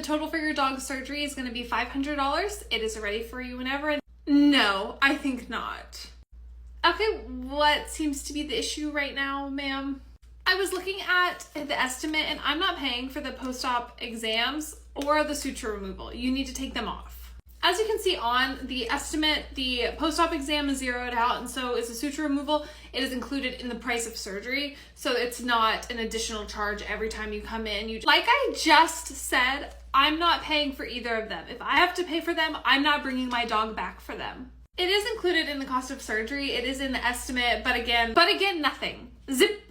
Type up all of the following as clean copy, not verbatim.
total for your dog's surgery is going to be $500. It is ready for you whenever. No, I think not. Okay, what seems to be the issue right now, ma'am? I was looking at the estimate and I'm not paying for the post-op exams or the suture removal. You need to take them off. As you can see on the estimate, the post-op exam is zeroed out, and so is the suture removal. It is included in the price of surgery, so it's not an additional charge every time you come in. Like I just said, I'm not paying for either of them. If I have to pay for them, I'm not bringing my dog back for them. It is included in the cost of surgery. It is in the estimate, but again, nothing. Zip.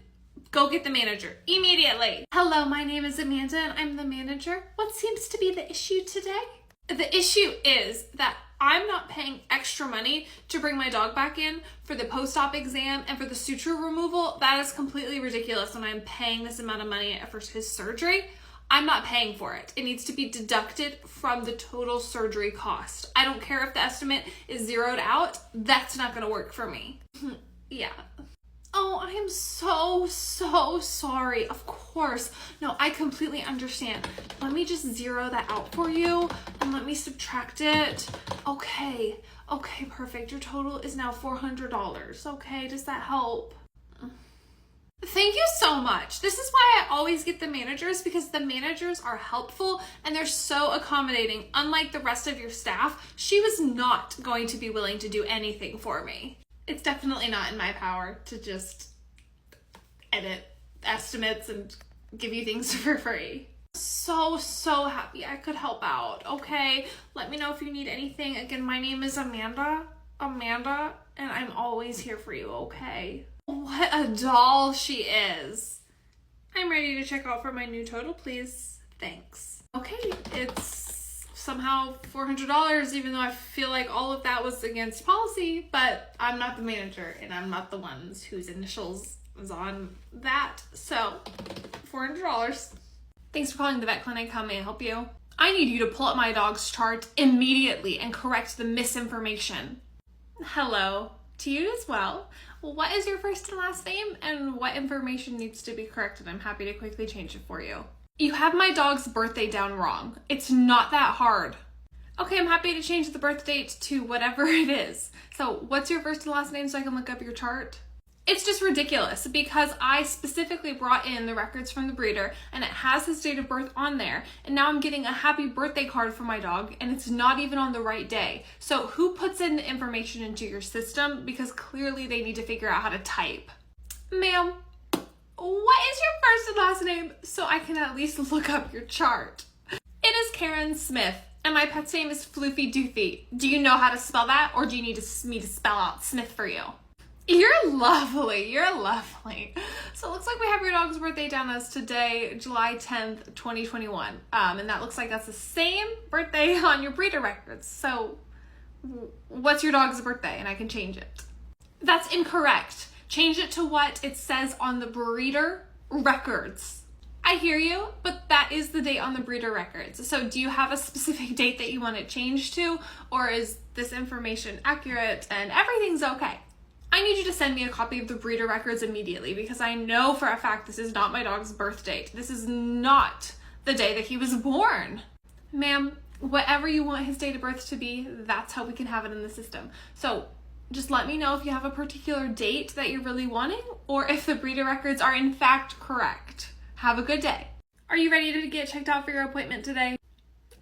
Go get the manager immediately. Hello, my name is Amanda and I'm the manager. What seems to be the issue today? The issue is that I'm not paying extra money to bring my dog back in for the post-op exam and for the suture removal. That is completely ridiculous when I'm paying this amount of money for his surgery. I'm not paying for it. It needs to be deducted from the total surgery cost. I don't care if the estimate is zeroed out. That's not gonna work for me. Yeah. Oh, I am so sorry. Of course. No, I completely understand. Let me just zero that out for you and let me subtract it. Okay, perfect. Your total is now $400. Okay, does that help? Thank you so much. This is why I always get the managers, because the managers are helpful and they're so accommodating. Unlike the rest of your staff, she was not going to be willing to do anything for me. It's definitely not in my power to just edit estimates and give you things for free. So happy I could help out. Okay, let me know if you need anything. Again, my name is Amanda, and I'm always here for you, okay? What a doll she is. I'm ready to check out for my new total, please. Thanks. Okay, it's somehow $400, even though I feel like all of that was against policy, but I'm not the manager and I'm not the ones whose initials was on that. So $400. Thanks for calling the vet clinic. How may I help you? I need you to pull up my dog's chart immediately and correct the misinformation. Hello to you as well. What is your first and last name and what information needs to be corrected? I'm happy to quickly change it for you. You have my dog's birthday down wrong. It's not that hard. Okay, I'm happy to change the birth date to whatever it is. So what's your first and last name so I can look up your chart? It's just ridiculous because I specifically brought in the records from the breeder and it has his date of birth on there. And now I'm getting a happy birthday card for my dog and it's not even on the right day. So who puts in the information into your system? Because clearly they need to figure out how to type. Ma'am, what is your first and last name so I can at least look up your chart? It is Karen Smith, and my pet's name is Floofydoofyy. Do you know how to spell that, or do you need me to spell out Smith for you? You're lovely. So it looks like we have your dog's birthday down as today, July 10th, 2021. And that looks like that's the same birthday on your breeder records. So what's your dog's birthday? And I can change it. That's incorrect. Change it to what it says on the breeder records. I hear you, but that is the date on the breeder records. So do you have a specific date that you want it changed to, or is this information accurate and everything's okay? I need you to send me a copy of the breeder records immediately because I know for a fact this is not my dog's birth date. This is not the day that he was born. Ma'am, whatever you want his date of birth to be, that's how we can have it in the system. So just let me know if you have a particular date that you're really wanting or if the breeder records are in fact correct. Have a good day. Are you ready to get checked out for your appointment today?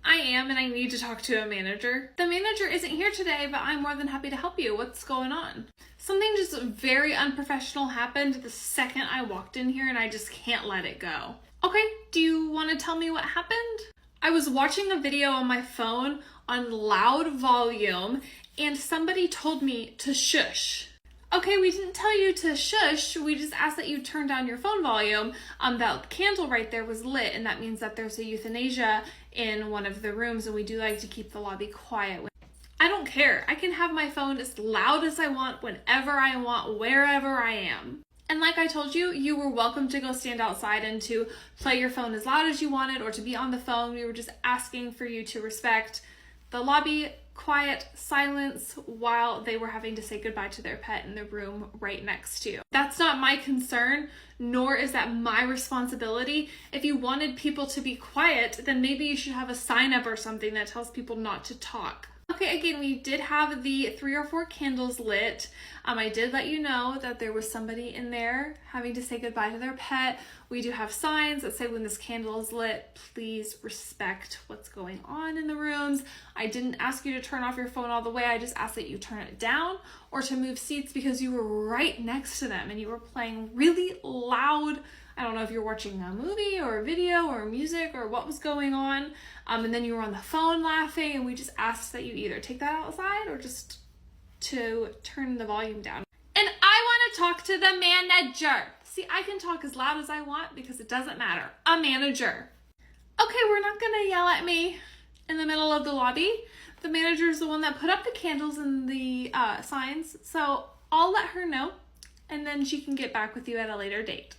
I am, and I need to talk to a manager. The manager isn't here today, but I'm more than happy to help you. What's going on? Something just very unprofessional happened the second I walked in here and I just can't let it go. Okay, do you want to tell me what happened? I was watching a video on my phone on loud volume and somebody told me to shush. Okay, we didn't tell you to shush, we just asked that you turn down your phone volume. That candle right there was lit, and that means that there's a euthanasia in one of the rooms, and we do like to keep the lobby quiet. I don't care. I can have my phone as loud as I want, whenever I want, wherever I am. And like I told you, you were welcome to go stand outside and to play your phone as loud as you wanted or to be on the phone. We were just asking for you to respect the lobby, quiet silence while they were having to say goodbye to their pet in the room right next to you. That's not my concern, nor is that my responsibility. If you wanted people to be quiet, then maybe you should have a sign up or something that tells people not to talk. Okay, again, we did have the 3 or 4 candles lit. I did let you know that there was somebody in there having to say goodbye to their pet. We do have signs that say when this candle is lit, please respect what's going on in the rooms. I didn't ask you to turn off your phone all the way. I just asked that you turn it down or to move seats because you were right next to them and you were playing really loud. I don't know if you're watching a movie or a video or music or what was going on. And then you were on the phone laughing, and we just asked that you either take that outside or just to turn the volume down. And I want to talk to the manager. See, I can talk as loud as I want because it doesn't matter. A manager. Okay, we're not going to yell at me in the middle of the lobby. The manager is the one that put up the candles and the signs. So I'll let her know, and then she can get back with you at a later date.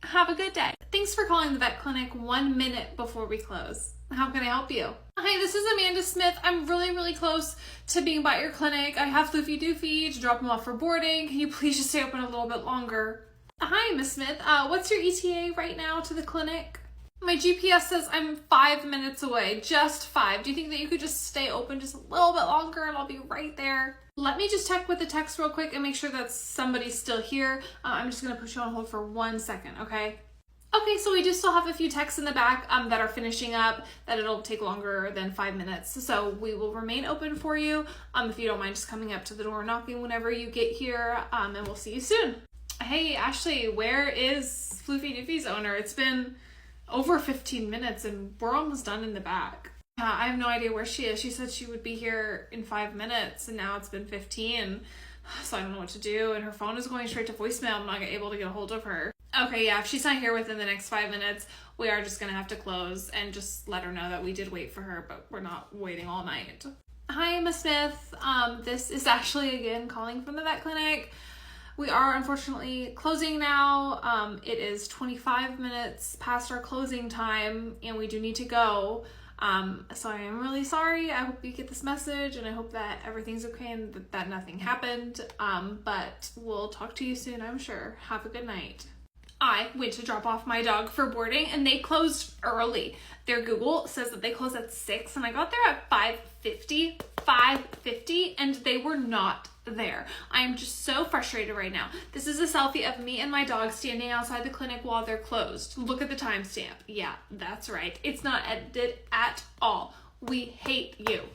Have a good day. Thanks for calling the vet clinic 1 minute before we close. How can I help you? Hi, this is Amanda Smith. I'm really close to being by your clinic. I have floofydoofyy to drop him off for boarding. Can you please just stay open a little bit longer? Hi, Miss Smith. What's your ETA right now to the clinic? My GPS says I'm 5 minutes away, just 5. Do you think that you could just stay open just a little bit longer and I'll be right there? Let me just check with the text real quick and make sure that somebody's still here. I'm just gonna put you on hold for 1 second, okay? Okay, so we do still have a few texts in the back that are finishing up, that it'll take longer than 5 minutes. So we will remain open for you. If you don't mind just coming up to the door and knocking whenever you get here, and we'll see you soon. Hey, Ashley, where is floofydoofyy's owner? It's been over 15 minutes and we're almost done in the back. I have no idea where she is. She said she would be here in 5 minutes and now it's been 15. So I don't know what to do. And her phone is going straight to voicemail. I'm not able to get a hold of her. Okay, yeah, if she's not here within the next 5 minutes, we are just gonna have to close and just let her know that we did wait for her, but we're not waiting all night. Hi, Miss Smith. This is Ashley again calling from the vet clinic. We are unfortunately closing now. It is 25 minutes past our closing time and we do need to go. So I am really sorry. I hope you get this message and I hope that everything's okay and that nothing happened. But we'll talk to you soon, I'm sure. Have a good night. I went to drop off my dog for boarding and they closed early. Their Google says that they close at 6 and I got there at 5:50 and they were not there. I am just so frustrated right now. This is a selfie of me and my dog standing outside the clinic while they're closed. Look at the timestamp. Yeah, that's right. It's not edited at all. We hate you.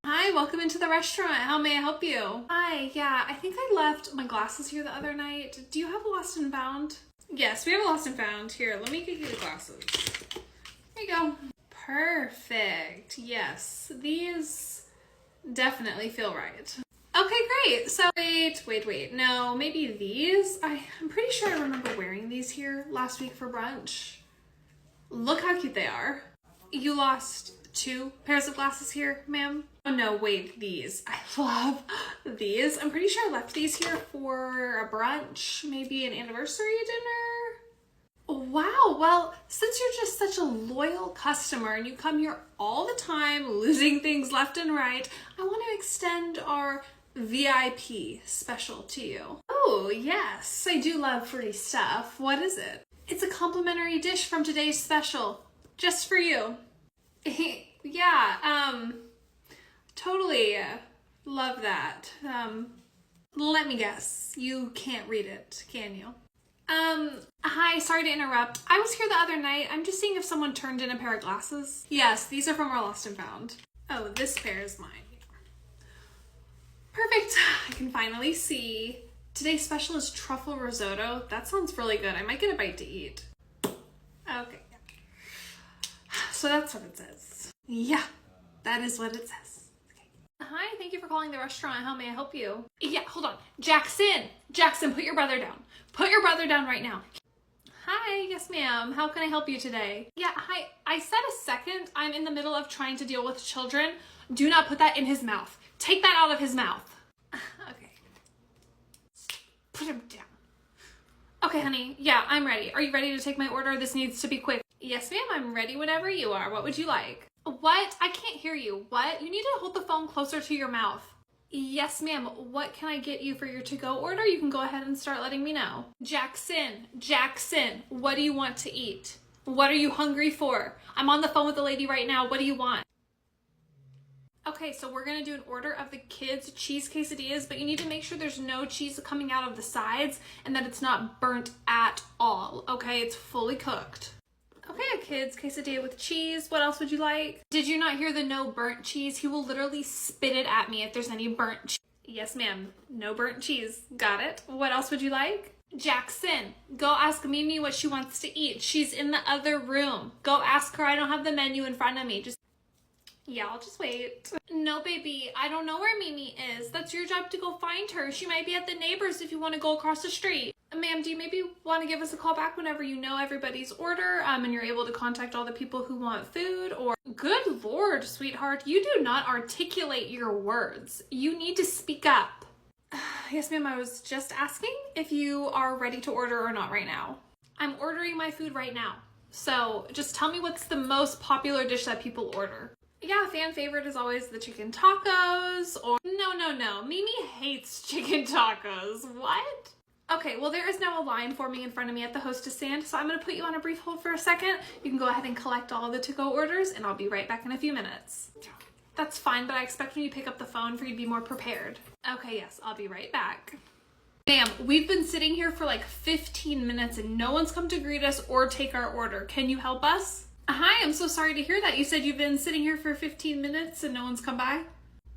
Hi, welcome into the restaurant. How may I help you? Hi, yeah, I think I left my glasses here the other night. Do you have a lost and found? Yes, we have a lost and found. Here, let me get you the glasses. There you go. Perfect. Yes, these definitely feel right. Okay, great. So wait. No, maybe these. I'm pretty sure I remember wearing these here last week for brunch. Look how cute they are. You lost 2 pairs of glasses here, ma'am? Oh no, wait, these. I love these. I'm pretty sure I left these here for a brunch, maybe an anniversary dinner. Wow, well, since you're just such a loyal customer and you come here all the time, losing things left and right, I want to extend our VIP special to you. Oh, yes, I do love free stuff. What is it? It's a complimentary dish from today's special, just for you. Yeah, totally love that. Let me guess, you can't read it, can you? Hi, sorry to interrupt. I was here the other night. I'm just seeing if someone turned in a pair of glasses. Yes, these are from our lost and found. Oh, this pair is mine. Perfect. I can finally see. Today's special is truffle risotto. That sounds really good. I might get a bite to eat. Okay. So that's what it says. Yeah, that is what it says. Okay. Hi, thank you for calling the restaurant. How may I help you? Yeah, hold on. Jackson, put your brother down. Put your brother down right now. Hi, yes ma'am. How can I help you today? Yeah, hi. I said a second. I'm in the middle of trying to deal with children. Do not put that in his mouth. Take that out of his mouth. Okay. Put him down. Okay, honey. Yeah, I'm ready. Are you ready to take my order? This needs to be quick. Yes, ma'am. I'm ready whenever you are. What would you like? What? I can't hear you. What? You need to hold the phone closer to your mouth. Yes, ma'am. What can I get you for your to-go order? You can go ahead and start letting me know. Jackson, what do you want to eat? What are you hungry for? I'm on the phone with the lady right now. What do you want? Okay, so we're gonna do an order of the kids' cheese quesadillas, but you need to make sure there's no cheese coming out of the sides and that it's not burnt at all, okay? It's fully cooked. Okay, a kid's quesadilla with cheese. What else would you like? Did you not hear the no burnt cheese? He will literally spit it at me if there's any burnt cheese. Yes, ma'am. No burnt cheese. Got it. What else would you like? Jackson, go ask Mimi what she wants to eat. She's in the other room. Go ask her. I don't have the menu in front of me. Yeah, I'll just wait. No, baby, I don't know where Mimi is. That's your job to go find her. She might be at the neighbors if you want to go across the street. Ma'am, do you maybe want to give us a call back whenever you know everybody's order and you're able to contact all the people who want food? Or, good Lord, sweetheart, you do not articulate your words. You need to speak up. Yes, ma'am, I was just asking if you are ready to order or not right now. I'm ordering my food right now. So just tell me what's the most popular dish that people order. Yeah, fan favorite is always the chicken tacos, or no. Mimi hates chicken tacos. What? Okay, well there is now a line forming in front of me at the hostess stand, so I'm gonna put you on a brief hold for a second. You can go ahead and collect all of the to-go orders, and I'll be right back in a few minutes. That's fine, but I expect when you pick up the phone for you to be more prepared. Okay, yes, I'll be right back. Ma'am, we've been sitting here for like 15 minutes and no one's come to greet us or take our order. Can you help us? Hi, I'm so sorry to hear that. You said you've been sitting here for 15 minutes and no one's come by?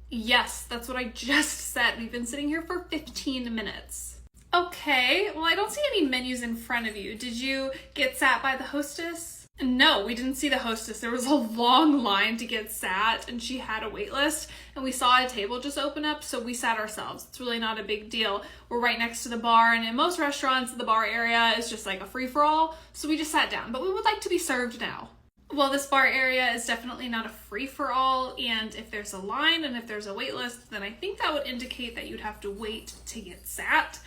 Yes, that's what I just said. We've been sitting here for 15 minutes. Okay, well, I don't see any menus in front of you. Did you get sat by the hostess? No, we didn't see the hostess. There was a long line to get sat and she had a wait list and we saw a table just open up, so we sat ourselves. It's really not a big deal. We're right next to the bar, and in most restaurants, the bar area is just like a free-for-all, so we just sat down, but we would like to be served now. Well, this bar area is definitely not a free-for-all, and if there's a line and if there's a wait list, then I think that would indicate that you'd have to wait to get sat.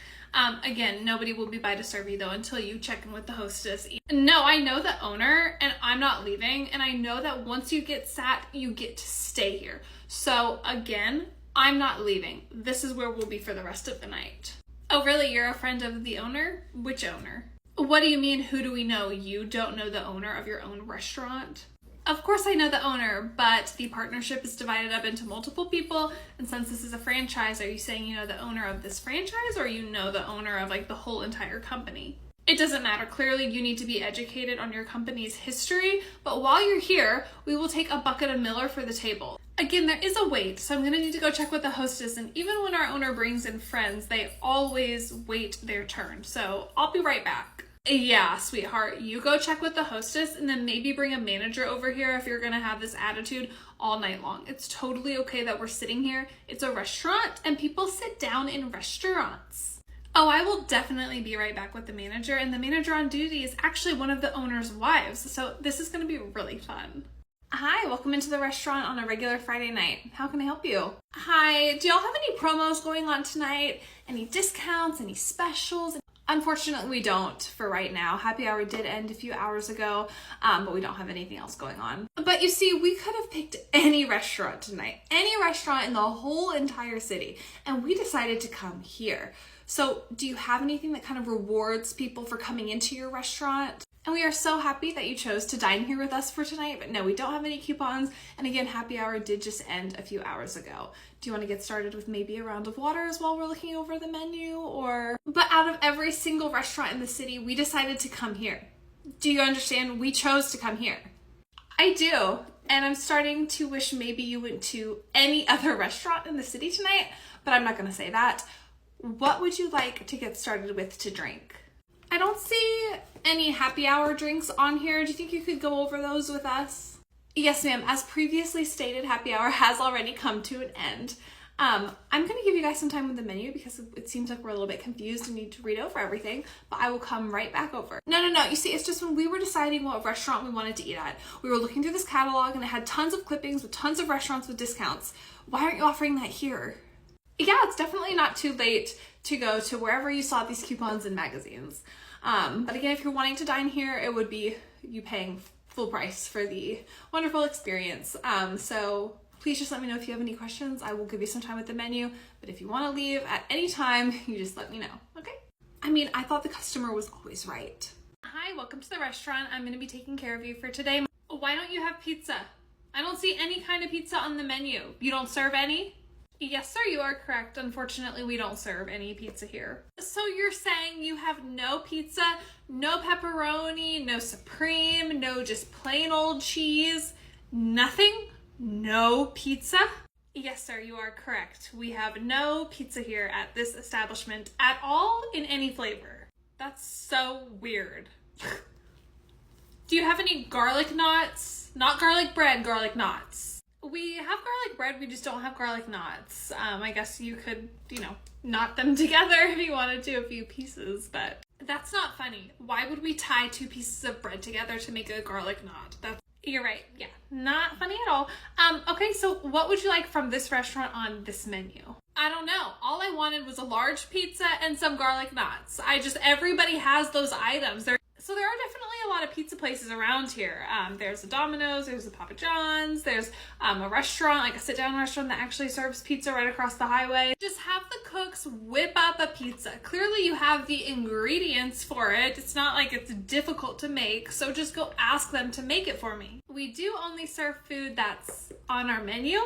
Again, nobody will be by to serve you though until you check in with the hostess. No, I know the owner and I'm not leaving, and I know that once you get sat, you get to stay here. So again, I'm not leaving. This is where we'll be for the rest of the night. Oh really? You're a friend of the owner? Which owner? What do you mean, who do we know? You don't know the owner of your own restaurant? Of course I know the owner, but the partnership is divided up into multiple people, and since this is a franchise, are you saying you know the owner of this franchise, or you know the owner of like the whole entire company? It doesn't matter. Clearly you need to be educated on your company's history, but while you're here, we will take a bucket of Miller for the table. Again, there is a wait, so I'm gonna need to go check with the hostess, and even when our owner brings in friends, they always wait their turn, so I'll be right back. Yeah, sweetheart, you go check with the hostess and then maybe bring a manager over here if you're gonna have this attitude all night long. It's totally okay that we're sitting here. It's a restaurant and people sit down in restaurants. Oh, I will definitely be right back with the manager, and the manager on duty is actually one of the owner's wives, so this is gonna be really fun. Hi, welcome into the restaurant on a regular Friday night. How can I help you? Hi, do y'all have any promos going on tonight? Any discounts, any specials? Unfortunately, we don't for right now. Happy hour did end a few hours ago, but we don't have anything else going on. But you see, we could have picked any restaurant tonight, any restaurant in the whole entire city, and we decided to come here. So do you have anything that kind of rewards people for coming into your restaurant? And we are so happy that you chose to dine here with us for tonight, but no, we don't have any coupons. And again, happy hour did just end a few hours ago. Do you want to get started with maybe a round of waters while we're looking over the menu, or? But out of every single restaurant in the city, we decided to come here. Do you understand? We chose to come here. I do. And I'm starting to wish maybe you went to any other restaurant in the city tonight, but I'm not going to say that. What would you like to get started with to drink? I don't see any happy hour drinks on here. Do you think you could go over those with us? Yes, ma'am. As previously stated, happy hour has already come to an end. I'm going to give you guys some time with the menu because it seems like we're a little bit confused and need to read over everything, but I will come right back over. No. You see, it's just when we were deciding what restaurant we wanted to eat at, we were looking through this catalog and it had tons of clippings with tons of restaurants with discounts. Why aren't you offering that here? Yeah, it's definitely not too late to go to wherever you saw these coupons in magazines. But again, if you're wanting to dine here, it would be you paying full price for the wonderful experience. So please just let me know if you have any questions. I will give you some time with the menu, but if you want to leave at any time, you just let me know, okay? I mean, I thought the customer was always right. Hi, welcome to the restaurant. I'm going to be taking care of you for today. Why don't you have pizza? I don't see any kind of pizza on the menu. You don't serve any? Yes, sir, you are correct. Unfortunately, we don't serve any pizza here. So you're saying you have no pizza, no pepperoni, no supreme, no just plain old cheese, nothing? No pizza? Yes, sir, you are correct. We have no pizza here at this establishment at all in any flavor. That's so weird. Do you have any garlic knots? Not garlic bread, garlic knots. We have garlic bread, we just don't have garlic knots. I guess you could, knot them together if you wanted to, a few pieces, but that's not funny. Why would we tie 2 pieces of bread together to make a garlic knot? You're right, yeah, not funny at all. Okay, so what would you like from this restaurant on this menu? I don't know. All I wanted was a large pizza and some garlic knots. Everybody has those items. So there are definitely a lot of pizza places around here. There's a Domino's, there's a Papa John's, there's a restaurant, like a sit-down restaurant that actually serves pizza right across the highway. Just have the cooks whip up a pizza. Clearly you have the ingredients for it. It's not like it's difficult to make, so just go ask them to make it for me. We do only serve food that's on our menu.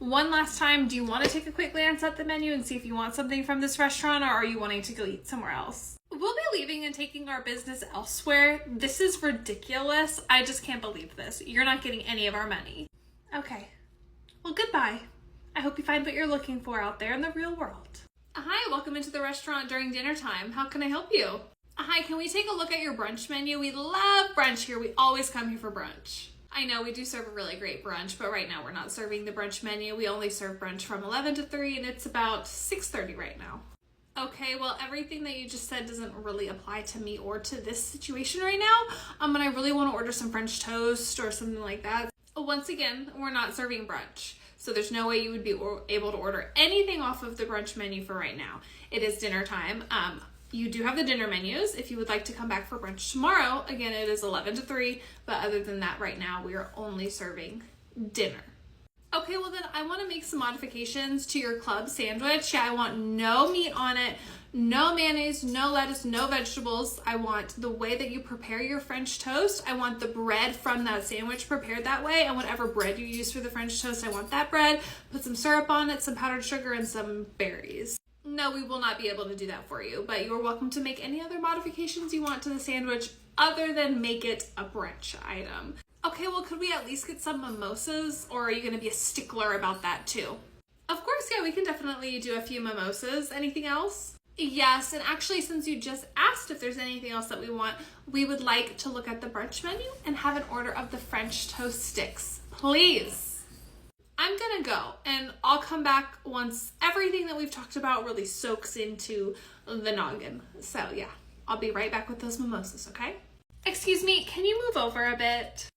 One last time, do you want to take a quick glance at the menu and see if you want something from this restaurant, or are you wanting to go eat somewhere else? We'll be leaving and taking our business elsewhere. This is ridiculous. I just can't believe this. You're not getting any of our money. Okay. Well, goodbye. I hope you find what you're looking for out there in the real world. Hi, welcome into the restaurant during dinner time. How can I help you? Hi, can we take a look at your brunch menu? We love brunch here. We always come here for brunch. I know we do serve a really great brunch, but right now we're not serving the brunch menu. We only serve brunch from 11 to 3, and it's about 6:30 right now. Okay, well, everything that you just said doesn't really apply to me or to this situation right now. And I really want to order some French toast or something like that. Once again, we're not serving brunch, so there's no way you would be able to order anything off of the brunch menu for right now. It is dinner time. You do have the dinner menus if you would like to come back for brunch tomorrow. Again, it is 11 to 3, but other than that, right now, we are only serving dinner. Okay, well then I want to make some modifications to your club sandwich. Yeah, I want no meat on it, no mayonnaise, no lettuce, no vegetables. I want the way that you prepare your French toast. I want the bread from that sandwich prepared that way, and whatever bread you use for the French toast, I want that bread. Put some syrup on it, some powdered sugar, and some berries. No, we will not be able to do that for you, but you're welcome to make any other modifications you want to the sandwich other than make it a brunch item. Okay, well, could we at least get some mimosas, or are you going to be a stickler about that too? Of course, yeah, we can definitely do a few mimosas. Anything else? Yes, and actually, since you just asked if there's anything else that we want, we would like to look at the brunch menu and have an order of the French toast sticks, please. I'm gonna go, and I'll come back once everything that we've talked about really soaks into the noggin. So yeah, I'll be right back with those mimosas, okay? Excuse me, can you move over a bit?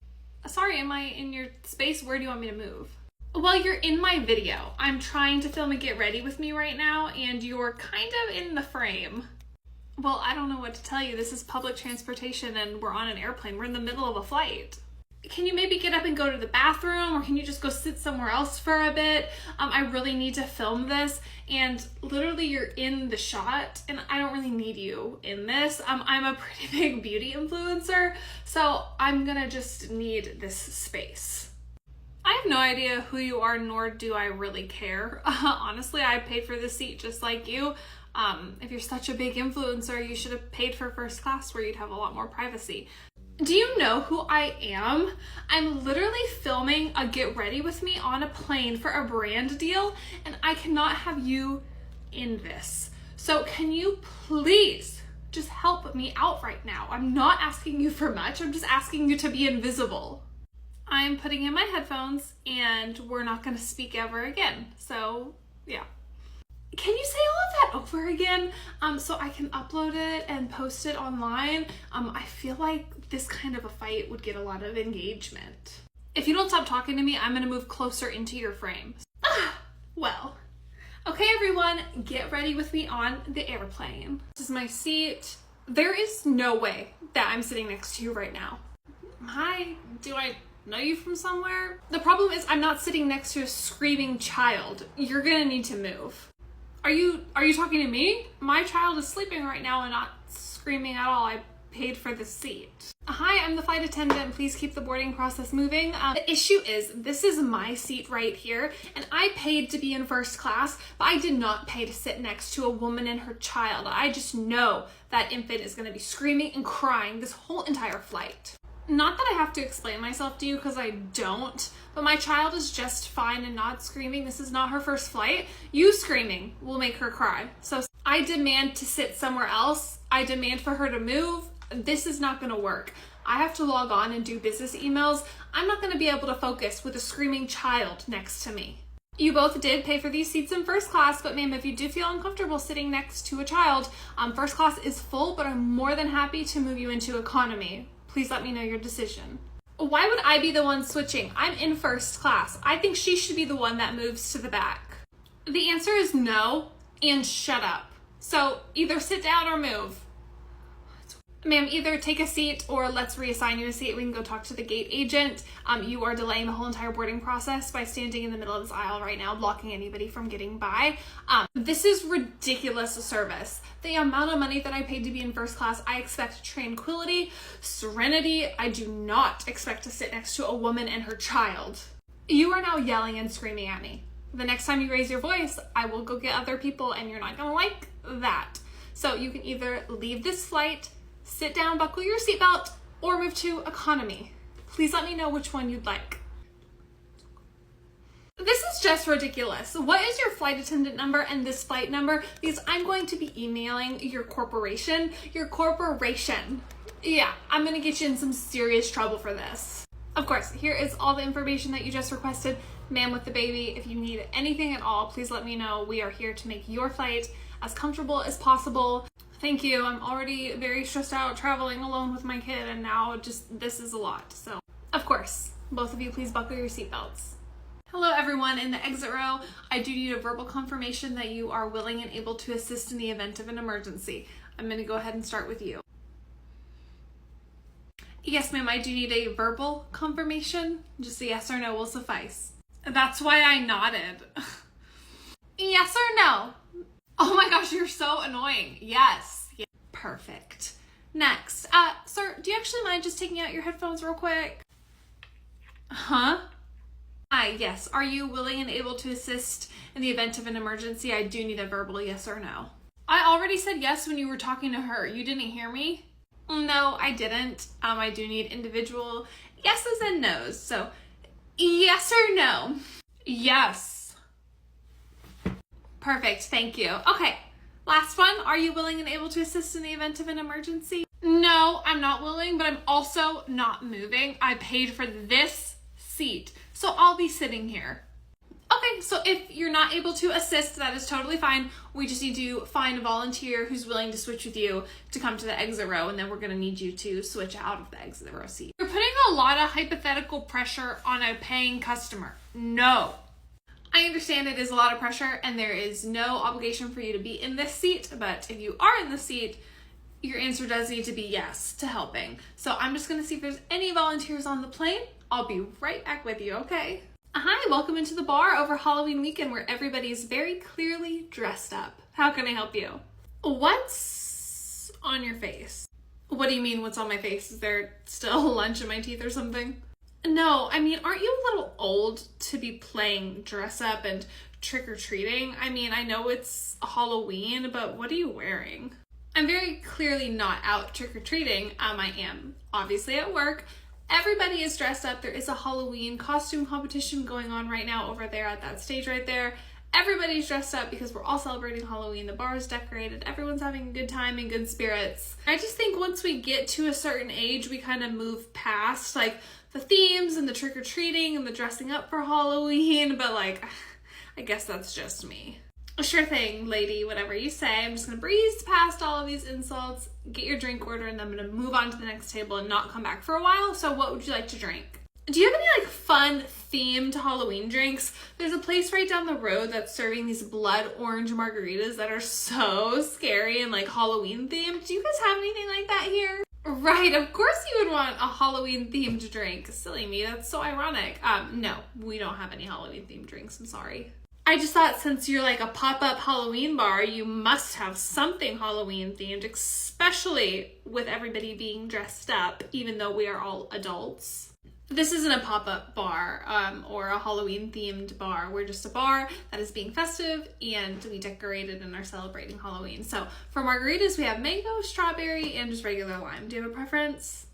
Sorry, am I in your space? Where do you want me to move? Well, you're in my video. I'm trying to film a get ready with me right now, and you're kind of in the frame. Well, I don't know what to tell you. This is public transportation, and we're on an airplane. We're in the middle of a flight. Can you maybe get up and go to the bathroom, or can you just go sit somewhere else for a bit? I really need to film this, and literally you're in the shot, and I don't really need you in this. I'm a pretty big beauty influencer, so I'm gonna just need this space. I have no idea who you are, nor do I really care. Honestly, I paid for the seat just like you. If you're such a big influencer, you should have paid for first class where you'd have a lot more privacy. Do you know who I am? I'm literally filming a get ready with me on a plane for a brand deal, and I cannot have you in this. So can you please just help me out right now? I'm not asking you for much. I'm just asking you to be invisible. I'm putting in my headphones, and we're not going to speak ever again. So yeah. Can you say all of that over again so I can upload it and post it online? I feel like this kind of a fight would get a lot of engagement. If you don't stop talking to me, I'm gonna move closer into your frame. Well. Okay, everyone, get ready with me on the airplane. This is my seat. There is no way that I'm sitting next to you right now. Hi, do I know you from somewhere? The problem is I'm not sitting next to a screaming child. You're gonna need to move. Are you talking to me? My child is sleeping right now and not screaming at all. I paid for the seat. Hi, I'm the flight attendant. Please keep the boarding process moving. The issue is this is my seat right here and I paid to be in first class, but I did not pay to sit next to a woman and her child. I just know that infant is gonna be screaming and crying this whole entire flight. Not that I have to explain myself to you because I don't, but my child is just fine and not screaming. This is not her first flight. You screaming will make her cry. So I demand to sit somewhere else. I demand for her to move. This is not gonna work. I have to log on and do business emails. I'm not gonna be able to focus with a screaming child next to me. You both did pay for these seats in first class, but ma'am, if you do feel uncomfortable sitting next to a child, first class is full, but I'm more than happy to move you into economy. Please let me know your decision. Why would I be the one switching? I'm in first class. I think she should be the one that moves to the back. The answer is no, and shut up. So either sit down or move. Ma'am, either take a seat or let's reassign you a seat. We can go talk to the gate agent. You are delaying the whole entire boarding process by standing in the middle of this aisle right now, blocking anybody from getting by. This is ridiculous service. The amount of money that I paid to be in first class, I expect tranquility, serenity. I do not expect to sit next to a woman and her child. You are now yelling and screaming at me. The next time you raise your voice, I will go get other people and you're not gonna like that. So you can either leave this flight, sit down, buckle your seatbelt, or move to economy. Please let me know which one you'd like. This is just ridiculous. What is your flight attendant number and this flight number? Because I'm going to be emailing your corporation. Yeah, I'm gonna get you in some serious trouble for this. Of course, here is all the information that you just requested. Ma'am with the baby, if you need anything at all, please let me know. We are here to make your flight as comfortable as possible. Thank you. I'm already very stressed out traveling alone with my kid and now just this is a lot. So, of course, both of you please buckle your seatbelts. Hello everyone in the exit row. I do need a verbal confirmation that you are willing and able to assist in the event of an emergency. I'm going to go ahead and start with you. Yes, ma'am, I do need a verbal confirmation. Just a yes or no will suffice. That's why I nodded. Yes or no? Oh my gosh, you're so annoying. Yes. Yeah. Perfect. Next. Sir, do you actually mind just taking out your headphones real quick? Huh? Hi, yes. Are you willing and able to assist in the event of an emergency? I do need a verbal yes or no. I already said yes when you were talking to her. You didn't hear me? No, I didn't. I do need individual yeses and nos. So, yes or no? Yes. Perfect, thank you. Okay, last one. Are you willing and able to assist in the event of an emergency? No, I'm not willing, but I'm also not moving. I paid for this seat, so I'll be sitting here. Okay, so if you're not able to assist, that is totally fine. We just need to find a volunteer who's willing to switch with you to come to the exit row, and then we're gonna need you to switch out of the exit row seat. You're putting a lot of hypothetical pressure on a paying customer. No. I understand it is a lot of pressure and there is no obligation for you to be in this seat, but if you are in the seat, your answer does need to be yes to helping. So I'm just gonna see if there's any volunteers on the plane. I'll be right back with you, okay? Hi, welcome into the bar over Halloween weekend where everybody's very clearly dressed up. How can I help you? What's on your face? What do you mean what's on my face? Is there still lunch in my teeth or something? No, I mean, aren't you a little old to be playing dress up and trick-or-treating? I mean, I know it's Halloween, but what are you wearing? I'm very clearly not out trick-or-treating. I am obviously at work. Everybody is dressed up. There is a Halloween costume competition going on right now over there at that stage right there. Everybody's dressed up because we're all celebrating Halloween. The bar is decorated. Everyone's having a good time and good spirits. I just think once we get to a certain age, we kind of move past like the themes and the trick-or-treating and the dressing up for Halloween, but like, I guess that's just me. Sure thing, lady, whatever you say. I'm just gonna breeze past all of these insults, get your drink order, and then I'm gonna move on to the next table and not come back for a while. So what would you like to drink? Do you have any like fun themed Halloween drinks? There's a place right down the road that's serving these blood orange margaritas that are so scary and like Halloween themed. Do you guys have anything like that here? Right, of course you would want a Halloween themed drink. Silly me, that's so ironic. No, we don't have any Halloween themed drinks, I'm sorry. I just thought since you're like a pop-up Halloween bar, you must have something Halloween themed, especially with everybody being dressed up, even though we are all adults. This isn't a pop-up bar or a Halloween themed bar. We're just a bar that is being festive and we decorated and are celebrating Halloween. So for margaritas, we have mango, strawberry, and just regular lime. Do you have a preference?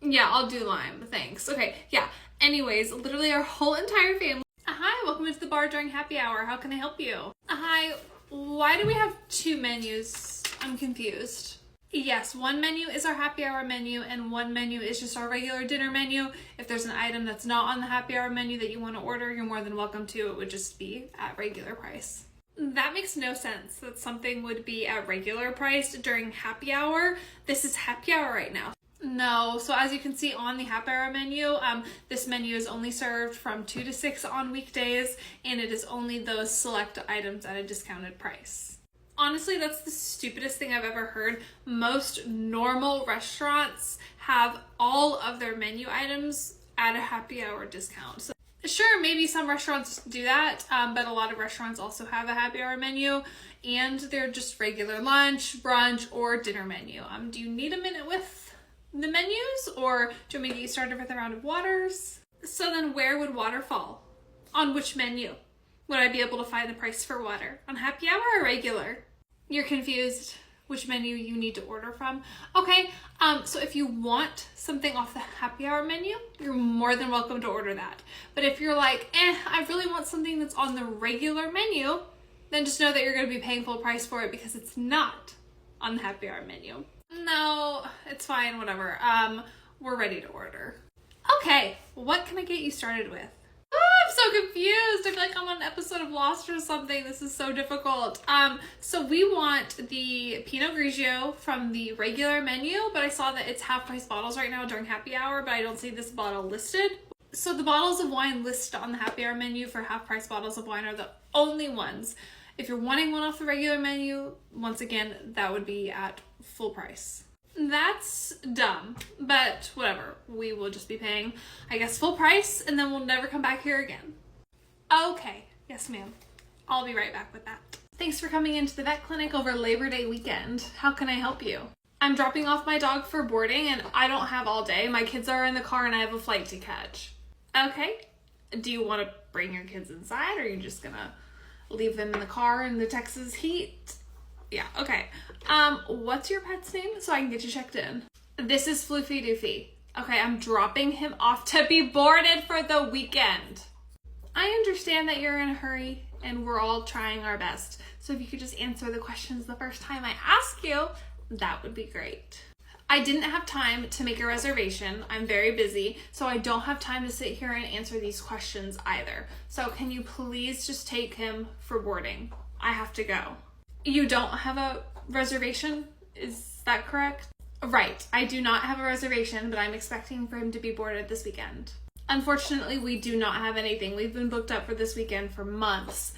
Yeah, I'll do lime, thanks. Okay, yeah. Anyways, literally our whole entire family. Hi, welcome into the bar during happy hour. How can I help you? Hi, why do we have 2 menus? I'm confused. Yes, one menu is our happy hour menu and one menu is just our regular dinner menu. If there's an item that's not on the happy hour menu that you want to order, you're more than welcome to. It would just be at regular price. That makes no sense that something would be at regular price during happy hour. This is happy hour right now. No, so as you can see on the happy hour menu, this menu is only served from 2 to 6 on weekdays and it is only those select items at a discounted price. Honestly, that's the stupidest thing I've ever heard. Most normal restaurants have all of their menu items at a happy hour discount. So sure, maybe some restaurants do that, but a lot of restaurants also have a happy hour menu and they're just regular lunch, brunch, or dinner menu. Do you need a minute with the menus or do you want me to get you started with a round of waters? So then where would water fall? On which menu? Would I be able to find the price for water? On happy hour or regular? You're confused which menu you need to order from? Okay, so if you want something off the happy hour menu, you're more than welcome to order that. But if you're like, I really want something that's on the regular menu, then just know that you're gonna be paying full price for it because it's not on the happy hour menu. No, it's fine, whatever. We're ready to order. Okay, what can I get you started with? I'm so confused. I feel like I'm on an episode of Lost or something. This is so difficult. So we want the Pinot Grigio from the regular menu, but I saw that it's half price bottles right now during happy hour, but I don't see this bottle listed. So the bottles of wine listed on the happy hour menu for half price bottles of wine are the only ones. If you're wanting one off the regular menu, once again, that would be at full price. That's dumb, but whatever. We will just be paying, I guess, full price and then we'll never come back here again. Okay. Yes, ma'am. I'll be right back with that. Thanks for coming into the vet clinic over Labor Day weekend. How can I help you? I'm dropping off my dog for boarding and I don't have all day. My kids are in the car and I have a flight to catch. Okay. Do you want to bring your kids inside or are you just gonna leave them in the car in the Texas heat? Yeah, okay. What's your pet's name so I can get you checked in? This is Floofydoofyy. Okay, I'm dropping him off to be boarded for the weekend. I understand that you're in a hurry and we're all trying our best. So if you could just answer the questions the first time I ask you, that would be great. I didn't have time to make a reservation. I'm very busy, so I don't have time to sit here and answer these questions either. So can you please just take him for boarding? I have to go. You don't have a reservation? Is that correct? Right, I do not have a reservation, but I'm expecting for him to be boarded this weekend. Unfortunately, we do not have anything. We've been booked up for this weekend for months.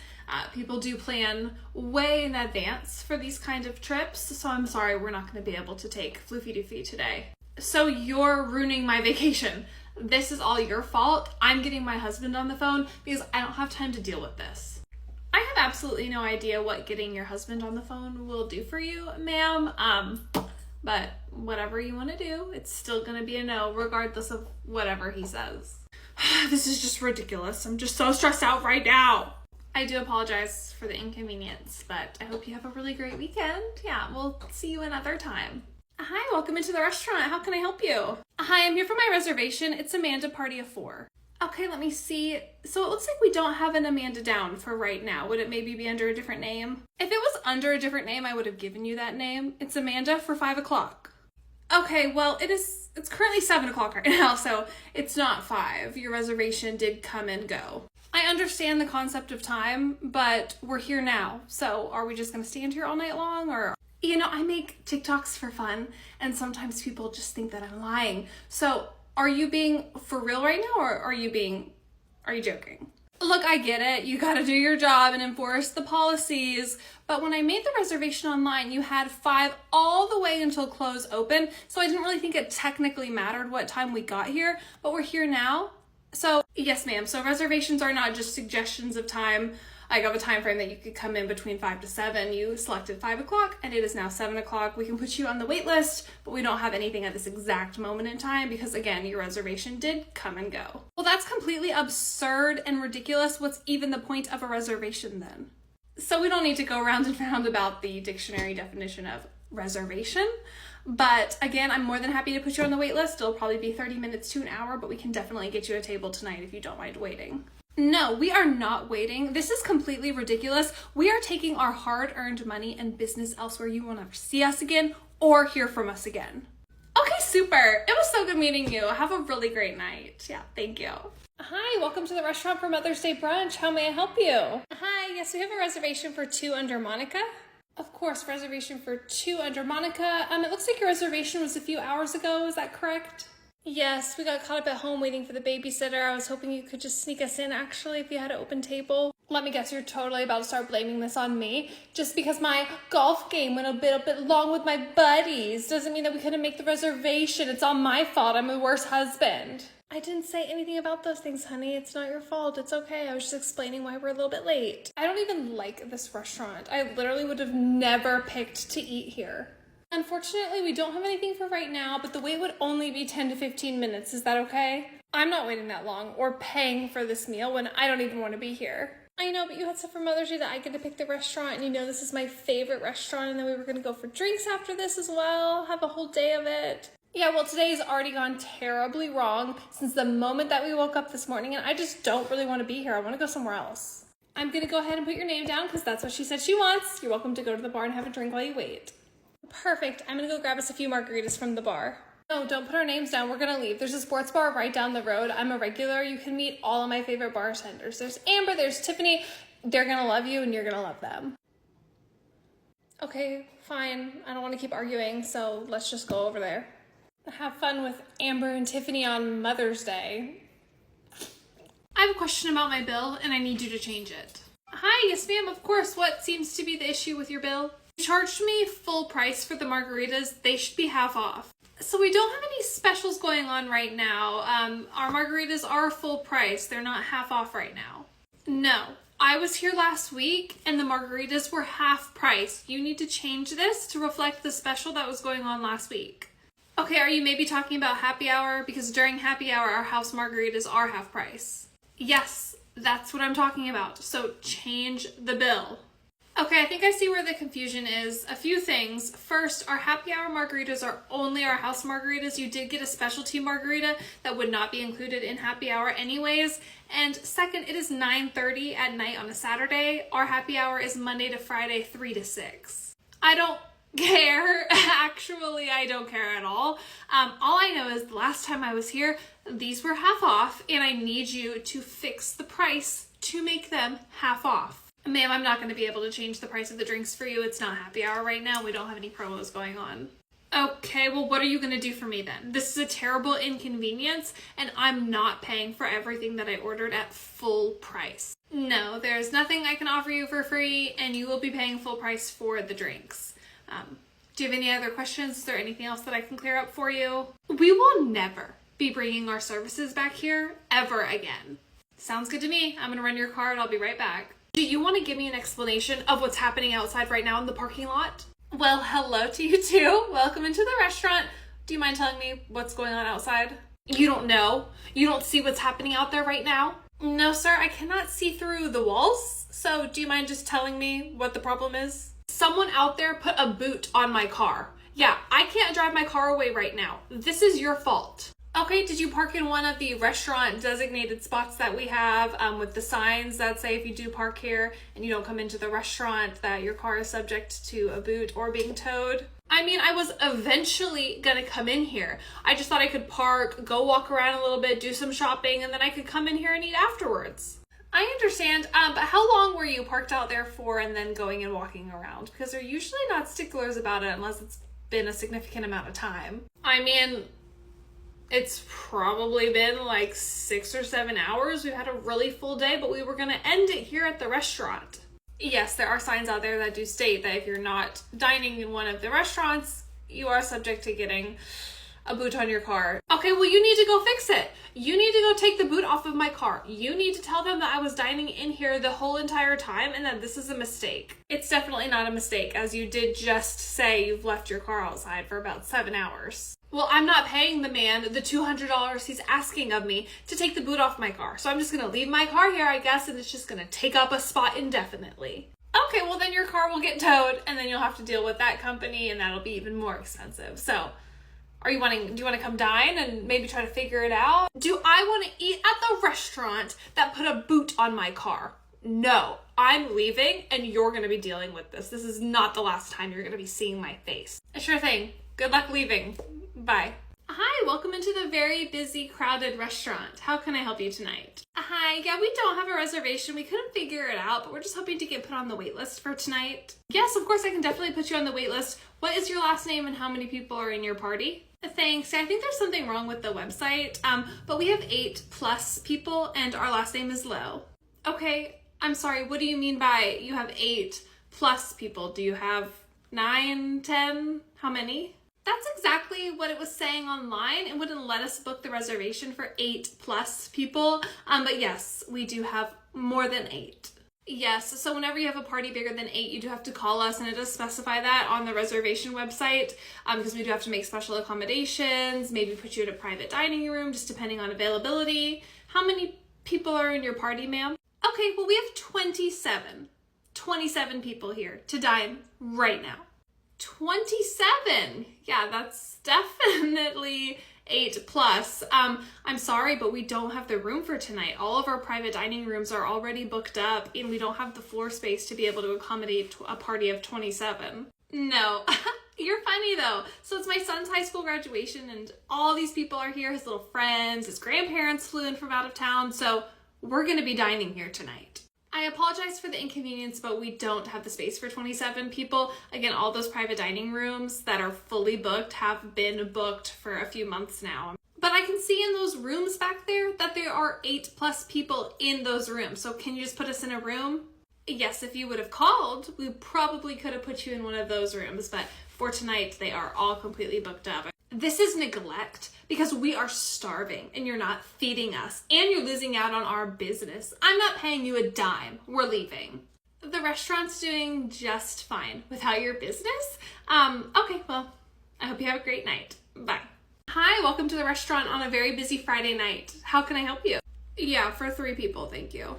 People do plan way in advance for these kind of trips, so I'm sorry we're not going to be able to take Floofydoofyy today. So you're ruining my vacation. This is all your fault. I'm getting my husband on the phone because I don't have time to deal with this. I have absolutely no idea what getting your husband on the phone will do for you, ma'am. But whatever you want to do, it's still going to be a no, regardless of whatever he says. This is just ridiculous. I'm just so stressed out right now. I do apologize for the inconvenience, but I hope you have a really great weekend. Yeah, we'll see you another time. Hi, welcome into the restaurant. How can I help you? Hi, I'm here for my reservation. It's Amanda, party of 4. Okay, let me see. So it looks like we don't have an Amanda down for right now. Would it maybe be under a different name? If it was under a different name, I would have given you that name. It's Amanda for 5 o'clock. Okay, well, it's currently 7 o'clock right now, so it's not 5. Your reservation did come and go. I understand the concept of time, but we're here now. So are we just gonna stand here all night long or? You know, I make TikToks for fun and sometimes people just think that I'm lying. So are you being for real right now or are you joking? Look, I get it. You gotta do your job and enforce the policies. But when I made the reservation online, you had 5 all the way until close open. So I didn't really think it technically mattered what time we got here, but we're here now. So yes, ma'am. So reservations are not just suggestions of time. I got a time frame that you could come in between 5 to 7. You selected 5 o'clock and it is now 7 o'clock. We can put you on the wait list, but we don't have anything at this exact moment in time because again, your reservation did come and go. Well, that's completely absurd and ridiculous. What's even the point of a reservation then? So we don't need to go round and round about the dictionary definition of reservation. But again, I'm more than happy to put you on the wait list. It'll probably be 30 minutes to an hour, but we can definitely get you a table tonight if you don't mind waiting. No, we are not waiting. This is completely ridiculous. We are taking our hard-earned money and business elsewhere. You won't ever see us again or hear from us again. Okay, super. It was so good meeting you. Have a really great night. Yeah, thank you. Hi, welcome to the restaurant for Mother's Day brunch. How may I help you? Hi, yes, we have a reservation for 2 under Monica. Of course, reservation for 2 under Monica. It looks like your reservation was a few hours ago. Is that correct? Yes, we got caught up at home waiting for the babysitter. I was hoping you could just sneak us in, actually, if you had an open table. Let me guess, you're totally about to start blaming this on me. Just because my golf game went a bit long with my buddies doesn't mean that we couldn't make the reservation. It's all my fault. I'm a worse husband. I didn't say anything about those things, honey. It's not your fault. It's okay. I was just explaining why we're a little bit late. I don't even like this restaurant. I literally would have never picked to eat here. Unfortunately, we don't have anything for right now, but the wait would only be 10 to 15 minutes. Is that okay? I'm not waiting that long or paying for this meal when I don't even want to be here. I know, but you had stuff for Mother's Day that I get to pick the restaurant, and you know this is my favorite restaurant, and then we were going to go for drinks after this as well, have a whole day of it. Yeah, well, today's already gone terribly wrong since the moment that we woke up this morning, and I just don't really want to be here. I want to go somewhere else. I'm going to go ahead and put your name down because that's what she said she wants. You're welcome to go to the bar and have a drink while you wait. Perfect. I'm going to go grab us a few margaritas from the bar. No, don't put our names down. We're going to leave. There's a sports bar right down the road. I'm a regular. You can meet all of my favorite bartenders. There's Amber, there's Tiffany. They're going to love you and you're going to love them. Okay, fine. I don't want to keep arguing, so let's just go over there. Have fun with Amber and Tiffany on Mother's Day. I have a question about my bill and I need you to change it. Hi, yes ma'am, of course. What seems to be the issue with your bill? You charged me full price for the margaritas. They should be half off. So we don't have any specials going on right now. Our margaritas are full price. They're not half off right now. No, I was here last week and the margaritas were half price. You need to change this to reflect the special that was going on last week. Okay, are you maybe talking about happy hour? Because during happy hour, our house margaritas are half price. Yes, that's what I'm talking about. So change the bill. Okay, I think I see where the confusion is. A few things. First, our happy hour margaritas are only our house margaritas. You did get a specialty margarita that would not be included in happy hour anyways. And second, it is 9:30 at night on a Saturday. Our happy hour is Monday to Friday, 3 to 6. I don't care. Actually, I don't care at all. All I know is the last time I was here, these were half off, and I need you to fix the price to make them half off. Ma'am, I'm not going to be able to change the price of the drinks for you. It's not happy hour right now. We don't have any promos going on. Okay, well, what are you going to do for me then? This is a terrible inconvenience, and I'm not paying for everything that I ordered at full price. No, there's nothing I can offer you for free, and you will be paying full price for the drinks. Do you have any other questions? Is there anything else that I can clear up for you? We will never be bringing our services back here ever again. Sounds good to me. I'm going to run your card. I'll be right back. Do you want to give me an explanation of what's happening outside right now in the parking lot? Well, hello to you too. Welcome into the restaurant. Do you mind telling me what's going on outside? You don't know? You don't see what's happening out there right now? No, sir, I cannot see through the walls. So do you mind just telling me what the problem is? Someone out there put a boot on my car. Yeah, I can't drive my car away right now. This is your fault. Okay, did you park in one of the restaurant designated spots that we have with the signs that say if you do park here and you don't come into the restaurant that your car is subject to a boot or being towed? I mean, I was eventually gonna come in here. I just thought I could park, go walk around a little bit, do some shopping, and then I could come in here and eat afterwards. I understand, but how long were you parked out there for and then going and walking around? Because they're usually not sticklers about it unless it's been a significant amount of time. I mean, It's probably been like 6 or 7 hours. We've had a really full day, but we were gonna end it here at the restaurant. Yes, there are signs out there that do state that if you're not dining in one of the restaurants, you are subject to getting a boot on your car. Okay, well, you need to go fix it. You need to go take the boot off of my car. You need to tell them that I was dining in here the whole entire time and that this is a mistake. It's definitely not a mistake, as you did just say you've left your car outside for about 7 hours. Well, I'm not paying the man the $200 he's asking of me to take the boot off my car. So I'm just gonna leave my car here, I guess, and it's just gonna take up a spot indefinitely. Okay, well then your car will get towed and then you'll have to deal with that company and that'll be even more expensive. So, do you want to come dine and maybe try to figure it out? Do I want to eat at the restaurant that put a boot on my car? No, I'm leaving and you're going to be dealing with this. This is not the last time you're going to be seeing my face. Sure thing. Good luck leaving. Bye. Hi, welcome into the very busy, crowded restaurant. How can I help you tonight? Hi, yeah, we don't have a reservation. We couldn't figure it out, but we're just hoping to get put on the wait list for tonight. Yes, of course, I can definitely put you on the wait list. What is your last name and how many people are in your party? Thanks. I think there's something wrong with the website, but we have 8+ people and our last name is Low. Okay, I'm sorry, what do you mean by you have 8+ people? Do you have 9, 10? How many? That's exactly what it was saying online. It wouldn't let us book the reservation for 8+ people, but yes, we do have more than 8. Yes, so whenever you have a party bigger than 8, you do have to call us, and it does specify that on the reservation website, because we do have to make special accommodations, maybe put you in a private dining room, just depending on availability. How many people are in your party, ma'am? Okay, well, we have 27 people here to dine right now. 27! Yeah, that's definitely 8+. I'm sorry, but we don't have the room for tonight. All of our private dining rooms are already booked up and we don't have the floor space to be able to accommodate a party of 27. No, you're funny though. So it's my son's high school graduation and all these people are here, his little friends, his grandparents flew in from out of town, so we're gonna be dining here tonight. I apologize for the inconvenience, but we don't have the space for 27 people. Again, all those private dining rooms that are fully booked have been booked for a few months now. But I can see in those rooms back there that there are 8+ people in those rooms. So can you just put us in a room? Yes, if you would have called, we probably could have put you in one of those rooms, but for tonight, they are all completely booked up. This is neglect because we are starving and you're not feeding us and you're losing out on our business. I'm not paying you a dime. We're leaving. The restaurant's doing just fine without your business. Okay, well, I hope you have a great night. Bye. Hi, welcome to the restaurant on a very busy Friday night. How can I help you? Yeah, for 3 people, thank you.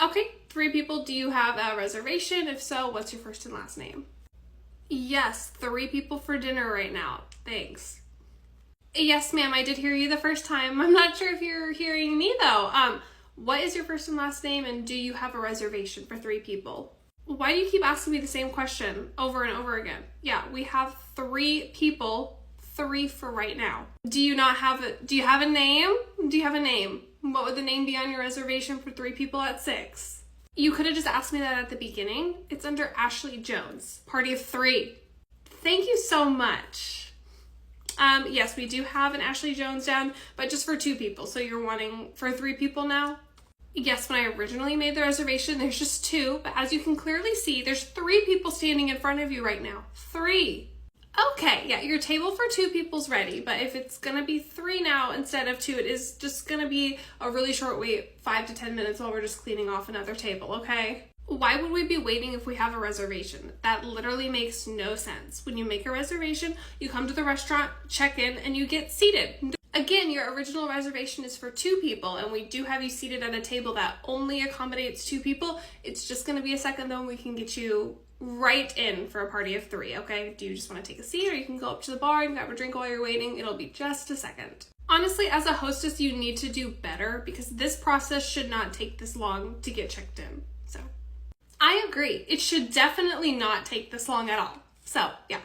Okay, 3 people. Do you have a reservation? If so, what's your first and last name? Yes, 3 people for dinner right now. Thanks. Yes, ma'am, I did hear you the first time. I'm not sure if you're hearing me though. What is your first and last name and do you have a reservation for 3 people? Why do you keep asking me the same question over and over again? Yeah, we have 3 people, 3 for right now. Do you have a name? Do you have a name? What would the name be on your reservation for 3 people at 6? You could have just asked me that at the beginning. It's under Ashley Jones, party of 3. Thank you so much. Yes, we do have an Ashley Jones down, but just for 2 people. So you're wanting for 3 people now? Yes, when I originally made the reservation, there's just 2, but as you can clearly see, there's 3 people standing in front of you right now. 3. Okay, yeah, your table for 2 people's ready, but if it's gonna be 3 now instead of 2, it is just gonna be a really short wait, 5 to 10 minutes while we're just cleaning off another table, okay? Why would we be waiting if we have a reservation? That literally makes no sense. When you make a reservation, you come to the restaurant, check in, and you get seated. Again, your original reservation is for 2 people, and we do have you seated at a table that only accommodates 2 people. It's just gonna be a second though, and we can get you right in for a party of 3, okay? Do you just wanna take a seat, or you can go up to the bar and grab a drink while you're waiting? It'll be just a second. Honestly, as a hostess, you need to do better because this process should not take this long to get checked in, so. I agree. It should definitely not take this long at all. So yeah,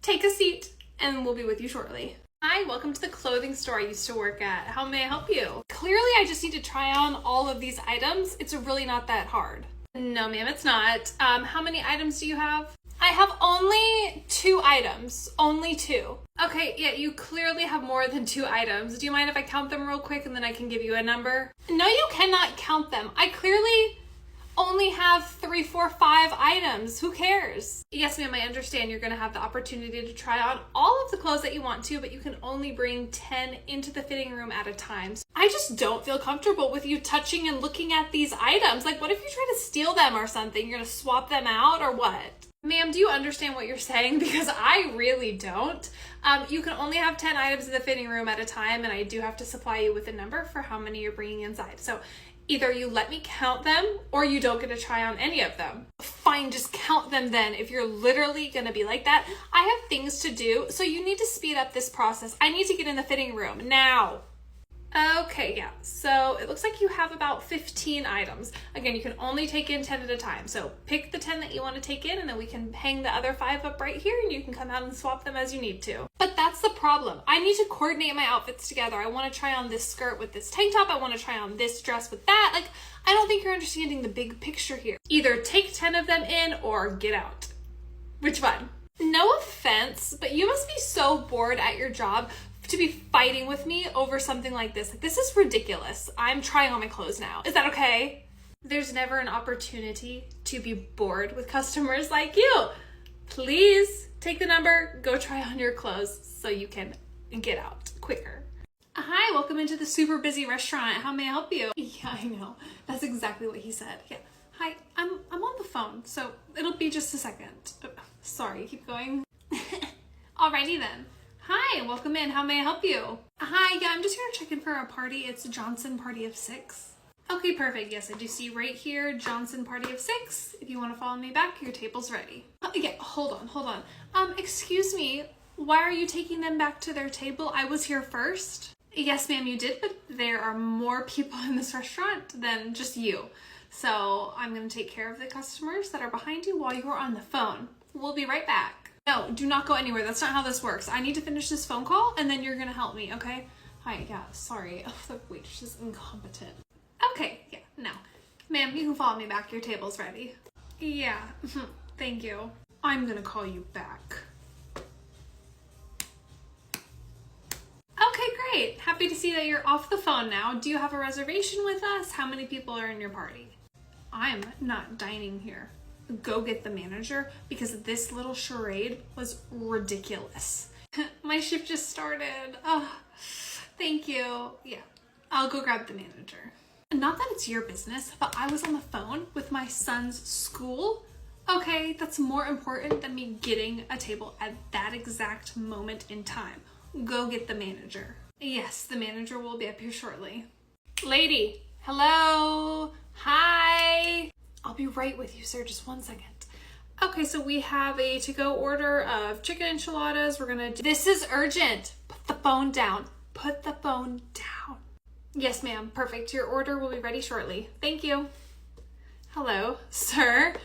take a seat and we'll be with you shortly. Hi, welcome to the clothing store I used to work at. How may I help you? Clearly, I just need to try on all of these items. It's really not that hard. No, ma'am, it's not. How many items do you have? I have only 2 items. Only 2. Okay, yeah, you clearly have more than 2 items. Do you mind if I count them real quick and then I can give you a number? No, you cannot count them. I clearly only have 3, 4, 5 items. Who cares? Yes, ma'am, I understand you're gonna have the opportunity to try on all of the clothes that you want to, but you can only bring 10 into the fitting room at a time. So I just don't feel comfortable with you touching and looking at these items. Like, what if you try to steal them or something? You're gonna swap them out or what? Ma'am, do you understand what you're saying? Because I really don't. You can only have 10 items in the fitting room at a time, and I do have to supply you with a number for how many you're bringing inside. So either you let me count them or you don't get to try on any of them. Fine, just count them then if you're literally gonna be like that. I have things to do, so you need to speed up this process. I need to get in the fitting room now. Okay, yeah, so it looks like you have about 15 items. Again, you can only take in 10 at a time. So pick the 10 that you want to take in and then we can hang the other 5 up right here and you can come out and swap them as you need to. But that's the problem. I need to coordinate my outfits together. I want to try on this skirt with this tank top. I want to try on this dress with that. Like, I don't think you're understanding the big picture here. Either take 10 of them in or get out. Which one? No offense, but you must be so bored at your job to be fighting with me over something like this. Like, this is ridiculous. I'm trying on my clothes now. Is that okay? There's never an opportunity to be bored with customers like you. Please take the number, go try on your clothes so you can get out quicker. Hi, welcome into the super busy restaurant. How may I help you? Yeah, I know. That's exactly what he said. Yeah. Hi, I'm on the phone, so it'll be just a second. Sorry, keep going. Alrighty then. Hi, welcome in. How may I help you? Hi, yeah, I'm just here to check in for a party. It's Johnson Party of 6. Okay, perfect. Yes, I do see right here, Johnson Party of 6. If you want to follow me back, your table's ready. Yeah, hold on. Excuse me, why are you taking them back to their table? I was here first. Yes, ma'am, you did, but there are more people in this restaurant than just you. So I'm going to take care of the customers that are behind you while you're on the phone. We'll be right back. No, do not go anywhere. That's not how this works. I need to finish this phone call and then you're gonna help me, okay? Hi, yeah, sorry. Oh, the waitress is incompetent. Okay, yeah, no. Ma'am, you can follow me back. Your table's ready. Yeah, thank you. I'm gonna call you back. Okay, great. Happy to see that you're off the phone now. Do you have a reservation with us? How many people are in your party? I'm not dining here. Go get the manager because this little charade was ridiculous. My shift just started. Oh, thank you. Yeah, I'll go grab the manager. Not that it's your business, but I was on the phone with my son's school. Okay, that's more important than me getting a table at that exact moment in time. Go get the manager. Yes, the manager will be up here shortly. Lady, hello, hi. I'll be right with you, sir. Just 1 second. Okay, so we have a to-go order of chicken enchiladas. We're gonna do... This is urgent. Put the phone down. Put the phone down. Yes, ma'am. Perfect. Your order will be ready shortly. Thank you. Hello, sir.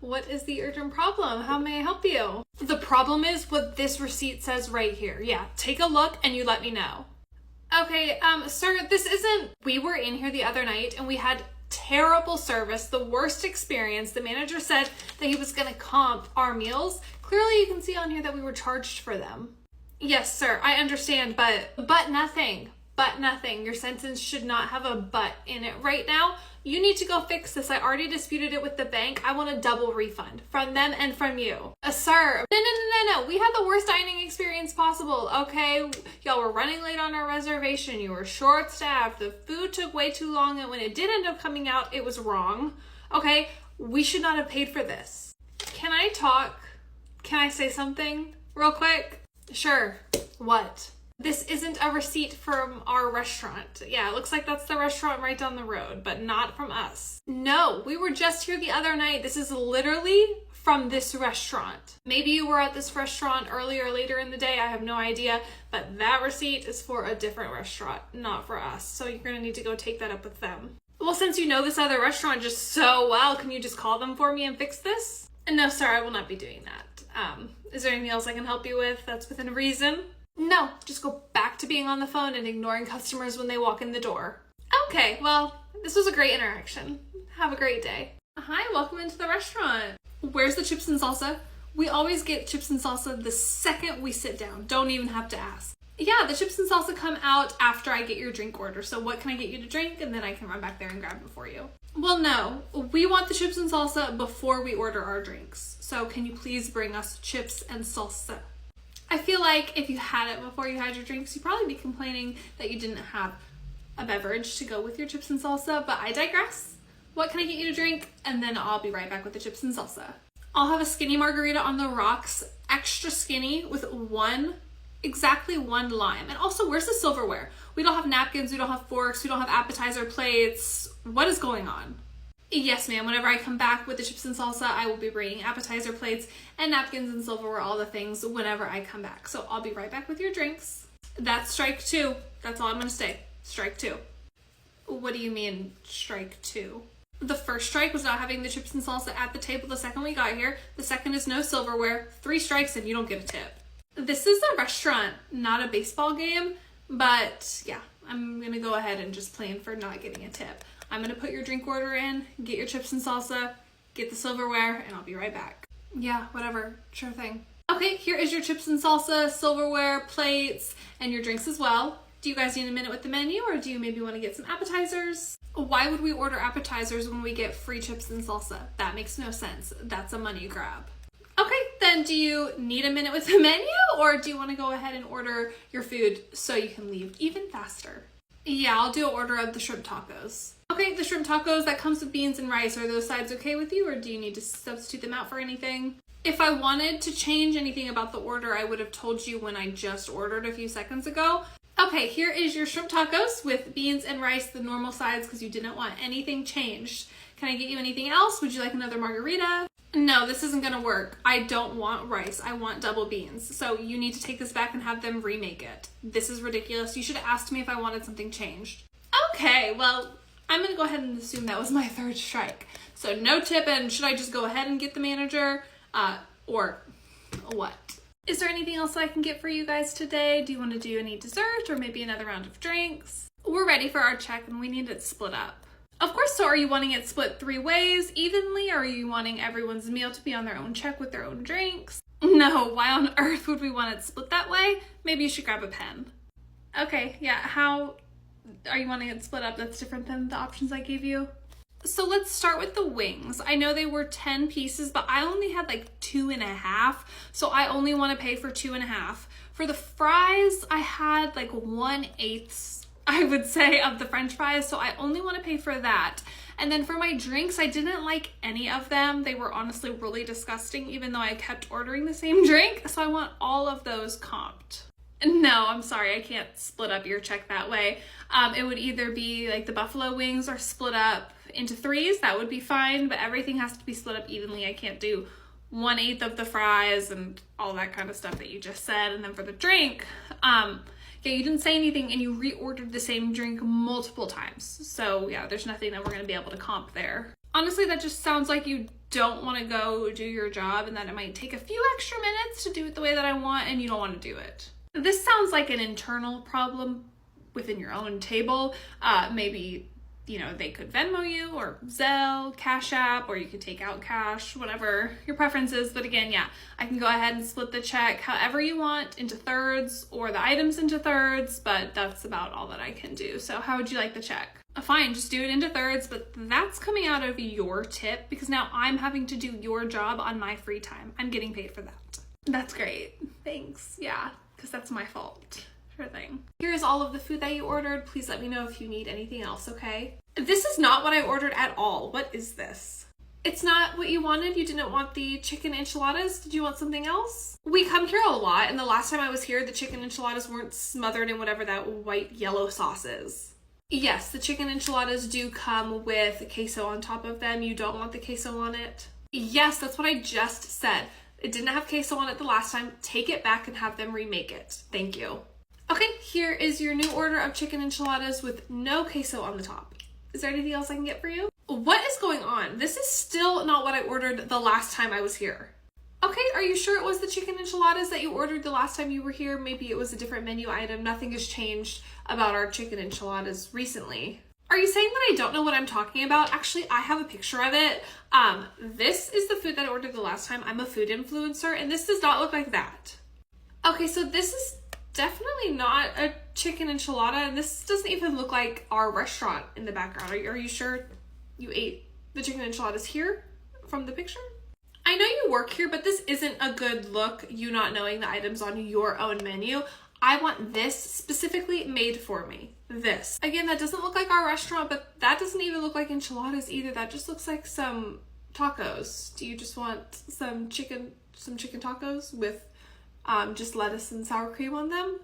What is the urgent problem? How may I help you? The problem is what this receipt says right here. Yeah, take a look and you let me know. Okay, sir, this isn't... We were in here the other night and we had terrible service, the worst experience. The manager said that he was gonna comp our meals. Clearly you can see on here that we were charged for them. Yes, sir, I understand, but nothing. But nothing. Your sentence should not have a but in it right now. You need to go fix this. I already disputed it with the bank. I want a double refund from them and from you. Sir, no. We had the worst dining experience possible, okay? Y'all were running late on our reservation. You were short-staffed. The food took way too long, and when it did end up coming out, it was wrong, okay? We should not have paid for this. Can I talk? Can I say something real quick? Sure. What? This isn't a receipt from our restaurant. Yeah, it looks like that's the restaurant right down the road, but not from us. No, we were just here the other night. This is literally from this restaurant. Maybe you were at this restaurant earlier or later in the day. I have no idea, but that receipt is for a different restaurant, not for us. So you're gonna need to go take that up with them. Well, since you know this other restaurant just so well, can you just call them for me and fix this? No, sir, I will not be doing that. Is there anything else I can help you with that's within reason? No, just go back to being on the phone and ignoring customers when they walk in the door. Okay, well, this was a great interaction. Have a great day. Hi, welcome into the restaurant. Where's the chips and salsa? We always get chips and salsa the second we sit down. Don't even have to ask. Yeah, the chips and salsa come out after I get your drink order. So what can I get you to drink? And then I can run back there and grab it for you. Well, no, we want the chips and salsa before we order our drinks. So can you please bring us chips and salsa? I feel like if you had it before you had your drinks, you'd probably be complaining that you didn't have a beverage to go with your chips and salsa, but I digress. What can I get you to drink? And then I'll be right back with the chips and salsa. I'll have a skinny margarita on the rocks, extra skinny with exactly one lime. And also, where's the silverware? We don't have napkins, we don't have forks, we don't have appetizer plates. What is going on? Yes, ma'am. Whenever I come back with the chips and salsa, I will be bringing appetizer plates and napkins and silverware, all the things, whenever I come back. So I'll be right back with your drinks. That's strike two. That's all I'm going to say. Strike two. What do you mean, strike two? The first strike was not having the chips and salsa at the table the second we got here. The second is no silverware. 3 strikes and you don't get a tip. This is a restaurant, not a baseball game. But yeah, I'm going to go ahead and just plan for not getting a tip. I'm going to put your drink order in, get your chips and salsa, get the silverware, and I'll be right back. Yeah, whatever. Sure thing. Okay, here is your chips and salsa, silverware, plates, and your drinks as well. Do you guys need a minute with the menu, or do you maybe want to get some appetizers? Why would we order appetizers when we get free chips and salsa? That makes no sense. That's a money grab. Okay, then do you need a minute with the menu, or do you want to go ahead and order your food so you can leave even faster? Yeah, I'll do an order of the shrimp tacos. Okay, the shrimp tacos, that comes with beans and rice. Are those sides okay with you, or do you need to substitute them out for anything? If I wanted to change anything about the order, I would have told you when I just ordered a few seconds ago. Okay, here is your shrimp tacos with beans and rice, the normal sides, because you didn't want anything changed. Can I get you anything else? Would you like another margarita? No, this isn't gonna work. I don't want rice. I want double beans. So you need to take this back and have them remake it. This is ridiculous. You should have asked me if I wanted something changed. Okay, well, I'm gonna go ahead and assume that was my third strike. So no tip, and should I just go ahead and get the manager? Or what? Is there anything else I can get for you guys today? Do you want to do any dessert or maybe another round of drinks? We're ready for our check and we need it split up. Of course, so are you wanting it split 3 ways evenly, or are you wanting everyone's meal to be on their own check with their own drinks? No, why on earth would we want it split that way? Maybe you should grab a pen. Okay, yeah, how are you wanting it split up? That's different than the options I gave you. So let's start with the wings. I know they were 10 pieces, but I only had like 2.5, so I only want to pay for 2.5. For the fries, I had like 1/8, I would say, of the French fries, so I only want to pay for that. And then for my drinks, I didn't like any of them. They were honestly really disgusting, even though I kept ordering the same drink, so I want all of those comped. No, I'm sorry, I can't split up your check that way. It would either be like the buffalo wings are split up into 3s, that would be fine, but everything has to be split up evenly. I can't do 1/8 of the fries and all that kind of stuff that you just said. And then for the drink, yeah, you didn't say anything and you reordered the same drink multiple times. So yeah, there's nothing that we're gonna be able to comp there. Honestly, that just sounds like you don't want to go do your job and that it might take a few extra minutes to do it the way that I want and you don't want to do it. This sounds like an internal problem within your own table. Maybe, you know, they could Venmo you or Zelle, Cash App, or you could take out cash, whatever your preference is. But again, yeah, I can go ahead and split the check however you want into thirds or the items into thirds, but that's about all that I can do. So how would you like the check? Fine, just do it into thirds, but that's coming out of your tip because now I'm having to do your job on my free time. I'm getting paid for that. That's great. Thanks. Yeah, because that's my fault. Sure thing. Here's all of the food that you ordered. Please let me know if you need anything else, okay? This is not what I ordered at all. What is this? It's not what you wanted? You didn't want the chicken enchiladas? Did you want something else? We come here a lot, and the last time I was here, the chicken enchiladas weren't smothered in whatever that white yellow sauce is. Yes, the chicken enchiladas do come with queso on top of them. You don't want the queso on it? Yes, that's what I just said. It didn't have queso on it the last time. Take it back and have them remake it. Thank you. Okay, here is your new order of chicken enchiladas with no queso on the top. Is there anything else I can get for you? What is going on? This is still not what I ordered the last time I was here. Okay, are you sure it was the chicken enchiladas that you ordered the last time you were here? Maybe it was a different menu item. Nothing has changed about our chicken enchiladas recently. Are you saying that I don't know what I'm talking about? Actually, I have a picture of it. This is the food that I ordered the last time. I'm a food influencer, and this does not look like that. Okay, so this is definitely not a chicken enchilada, and this doesn't even look like our restaurant in the background. Are you sure you ate the chicken enchiladas here from the picture? I know you work here, but this isn't a good look, you not knowing the items on your own menu. I want this specifically made for me. This. Again, that doesn't look like our restaurant, but that doesn't even look like enchiladas either. That just looks like some tacos. Do you just want some chicken tacos with just lettuce and sour cream on them?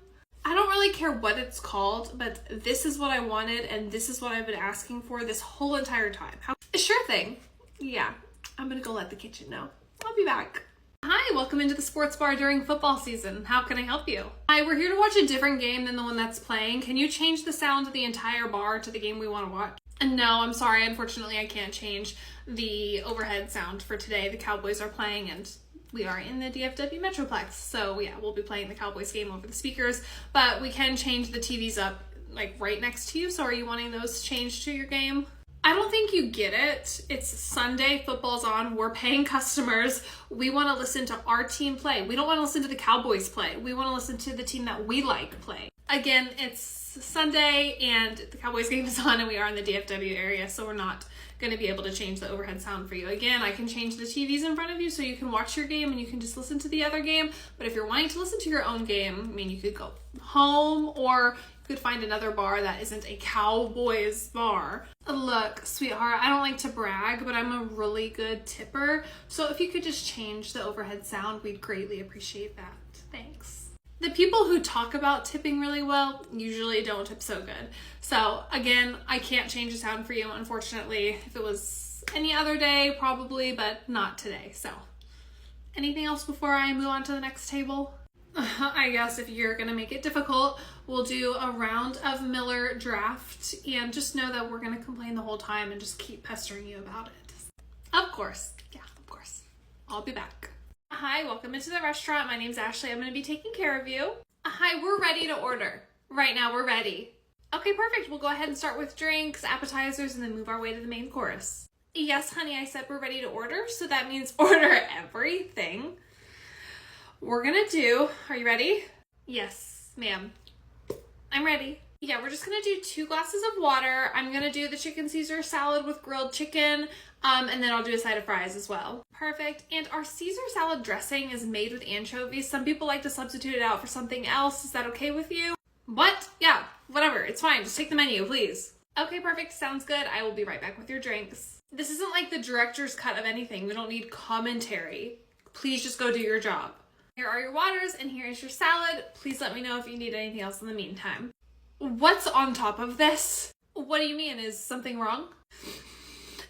I don't really care what it's called, but this is what I wanted, and this is what I've been asking for this whole entire time. Sure thing. Yeah, I'm gonna go let the kitchen know. I'll be back. Hi, welcome into the sports bar during football season. How can I help you? Hi, we're here to watch a different game than the one that's playing. Can you change the sound of the entire bar to the game we want to watch? No, I'm sorry. Unfortunately, I can't change the overhead sound for today. The Cowboys are playing and we are in the DFW Metroplex. So yeah, we'll be playing the Cowboys game over the speakers, but we can change the TVs up like right next to you. So are you wanting those changed to your game? I don't think you get it. It's Sunday, football's on, we're paying customers. We want to listen to our team play. We don't want to listen to the Cowboys play. We want to listen to the team that we like play. Again, it's Sunday and the Cowboys game is on and we are in the DFW area, so we're not going to be able to change the overhead sound for you. Again, I can change the TVs in front of you so you can watch your game and you can just listen to the other game. But if you're wanting to listen to your own game, I mean, you could go home or you could find another bar that isn't a Cowboys bar. Look, sweetheart, I don't like to brag, but I'm a really good tipper. So if you could just change the overhead sound, we'd greatly appreciate that. Thanks. The people who talk about tipping really well usually don't tip so good. So again, I can't change the sound for you, unfortunately. If it was any other day, probably, but not today. So anything else before I move on to the next table? I guess if you're gonna make it difficult, we'll do a round of Miller Draft and just know that we're gonna complain the whole time and just keep pestering you about it. Of course. Yeah, of course. I'll be back. Hi, welcome into the restaurant. My name's Ashley. I'm gonna be taking care of you. Hi, we're ready to order. Right now, we're ready. Okay, perfect. We'll go ahead and start with drinks, appetizers, and then move our way to the main course. Yes, honey, I said we're ready to order, so that means order everything. We're gonna do, are you ready? Yes, ma'am. I'm ready. Yeah, we're just gonna do 2 glasses of water. I'm gonna do the chicken Caesar salad with grilled chicken, and then I'll do a side of fries as well. Perfect. And our Caesar salad dressing is made with anchovies. Some people like to substitute it out for something else. Is that okay with you? What? Yeah, whatever. It's fine. Just take the menu, please. Okay, perfect. Sounds good. I will be right back with your drinks. This isn't like the director's cut of anything. We don't need commentary. Please just go do your job. Here are your waters and here is your salad. Please let me know if you need anything else in the meantime. What's on top of this? What do you mean? Is something wrong?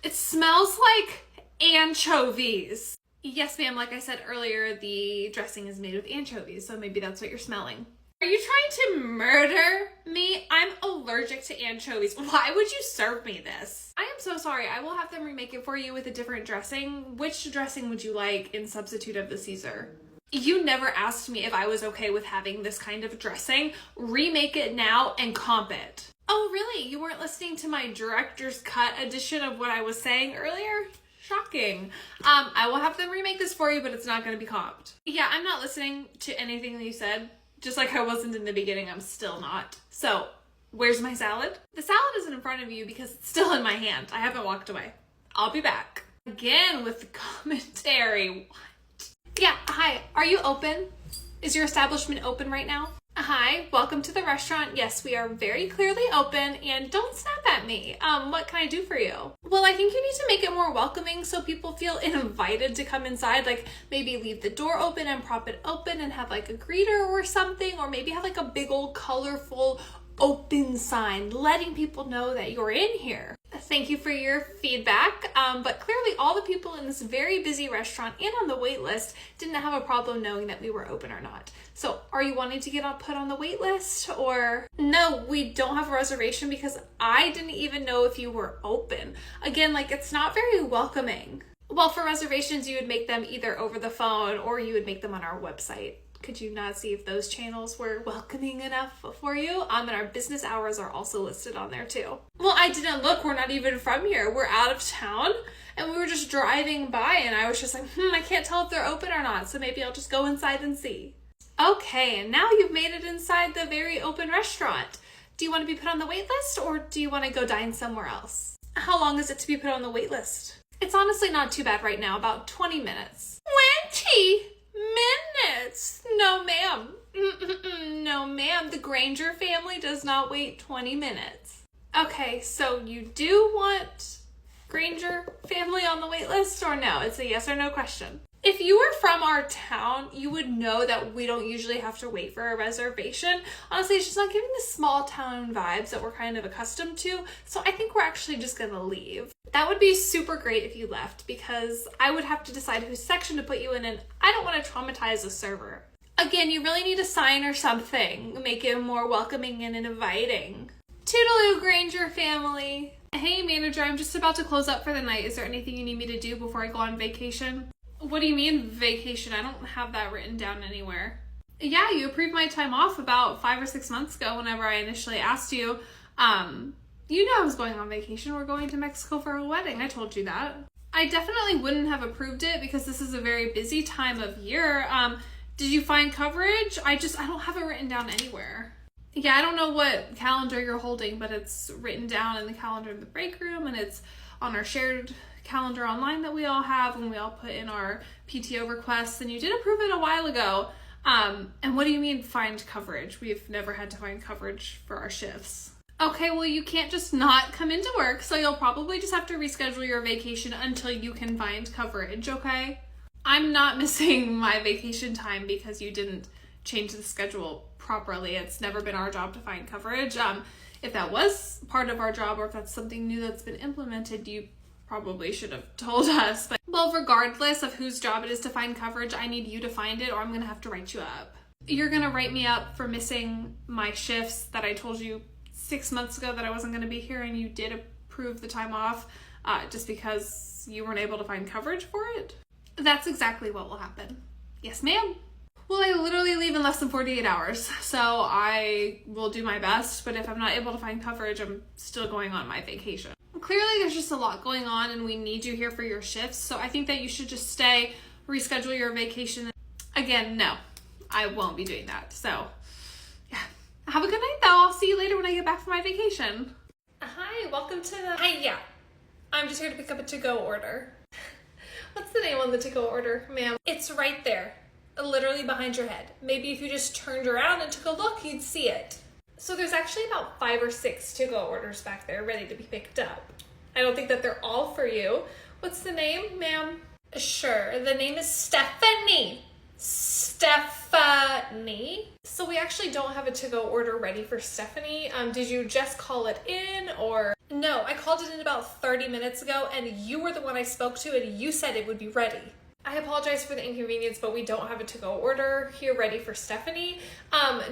It smells like anchovies. Yes, ma'am. Like I said earlier, the dressing is made with anchovies, so maybe that's what you're smelling. Are you trying to murder me? I'm allergic to anchovies. Why would you serve me this? I am so sorry. I will have them remake it for you with a different dressing. Which dressing would you like in substitute of the Caesar? You never asked me if I was okay with having this kind of dressing. Remake it now and comp it. Oh, really? You weren't listening to my director's cut edition of what I was saying earlier? Shocking. I will have them remake this for you, but it's not going to be comped. Yeah, I'm not listening to anything that you said. Just like I wasn't in the beginning, I'm still not. So, where's my salad? The salad isn't in front of you because it's still in my hand. I haven't walked away. I'll be back. Again with the commentary. Yeah, hi, are you open? Is your establishment open right now? Hi, welcome to the restaurant. Yes, we are very clearly open and don't snap at me. What can I do for you? Well, I think you need to make it more welcoming so people feel invited to come inside. Like maybe leave the door open and prop it open and have like a greeter or something, or maybe have like a big old colorful open sign letting people know that you're in here. Thank you for your feedback, but clearly all the people in this very busy restaurant and on the wait list didn't have a problem knowing that we were open or not. So are you wanting to get put on the wait list, or? No, we don't have a reservation because I didn't even know if you were open. Again, like it's not very welcoming. Well, for reservations, you would make them either over the phone or you would make them on our website. Could you not see if those channels were welcoming enough for you? And our business hours are also listed on there too. Well, I didn't look. We're not even from here. We're out of town. And we were just driving by and I was just like, I can't tell if they're open or not. So maybe I'll just go inside and see. Okay, and now you've made it inside the very open restaurant. Do you want to be put on the wait list or do you want to go dine somewhere else? How long is it to be put on the wait list? It's honestly not too bad right now, about 20 minutes. 20 minutes? No, ma'am. No, ma'am. The Granger family does not wait 20 minutes. Okay, so you do want Granger family on the wait list or no? It's a yes or no question. If you were from our town, you would know that we don't usually have to wait for a reservation. Honestly, it's just not giving the small town vibes that we're kind of accustomed to. So I think we're actually just gonna leave. That would be super great if you left because I would have to decide whose section to put you in and I don't want to traumatize the server. Again, you really need a sign or something. Make it more welcoming and inviting. Toodaloo, Granger family. Hey manager, I'm just about to close up for the night. Is there anything you need me to do before I go on vacation? What do you mean vacation? I don't have that written down anywhere. Yeah, you approved my time off about 5 or 6 months ago whenever I initially asked you. You know I was going on vacation. We're going to Mexico for a wedding. I told you that. I definitely wouldn't have approved it because this is a very busy time of year. Did you find coverage? I don't have it written down anywhere. Yeah, I don't know what calendar you're holding, but it's written down in the calendar in the break room and it's on our shared calendar online that we all have when we all put in our PTO requests, and you did approve it a while ago. And what do you mean find coverage? We've never had to find coverage for our shifts. Okay, well you can't just not come into work, so you'll probably just have to reschedule your vacation until you can find coverage, okay? I'm not missing my vacation time because you didn't change the schedule properly. It's never been our job to find coverage. If that was part of our job or if that's something new that's been implemented, you probably should have told us. But well, regardless of whose job it is to find coverage, I need you to find it or I'm gonna have to write you up. You're gonna write me up for missing my shifts that I told you 6 months ago that I wasn't gonna be here, and you did approve the time off just because you weren't able to find coverage for it? That's exactly what will happen. Yes, ma'am. Well, I literally leave in less than 48 hours, so I will do my best, but if I'm not able to find coverage, I'm still going on my vacation. Clearly, there's just a lot going on and we need you here for your shifts, so I think that you should just stay, reschedule your vacation. Again, no, I won't be doing that, so yeah. Have a good night, though. I'll see you later when I get back from my vacation. Hi, welcome to the... Hi, yeah. I'm just here to pick up a to-go order. What's the name on the to-go order, ma'am? It's right there. Literally behind your head. Maybe if you just turned around and took a look, you'd see it. So there's actually about 5 or 6 to-go orders back there ready to be picked up. I don't think that they're all for you. What's the name, ma'am? Sure, the name is Stephanie. Stephanie? So we actually don't have a to-go order ready for Stephanie. Did you just call it in or? No, I called it in about 30 minutes ago and you were the one I spoke to and you said it would be ready. I apologize for the inconvenience, but we don't have a to-go order here ready for Stephanie.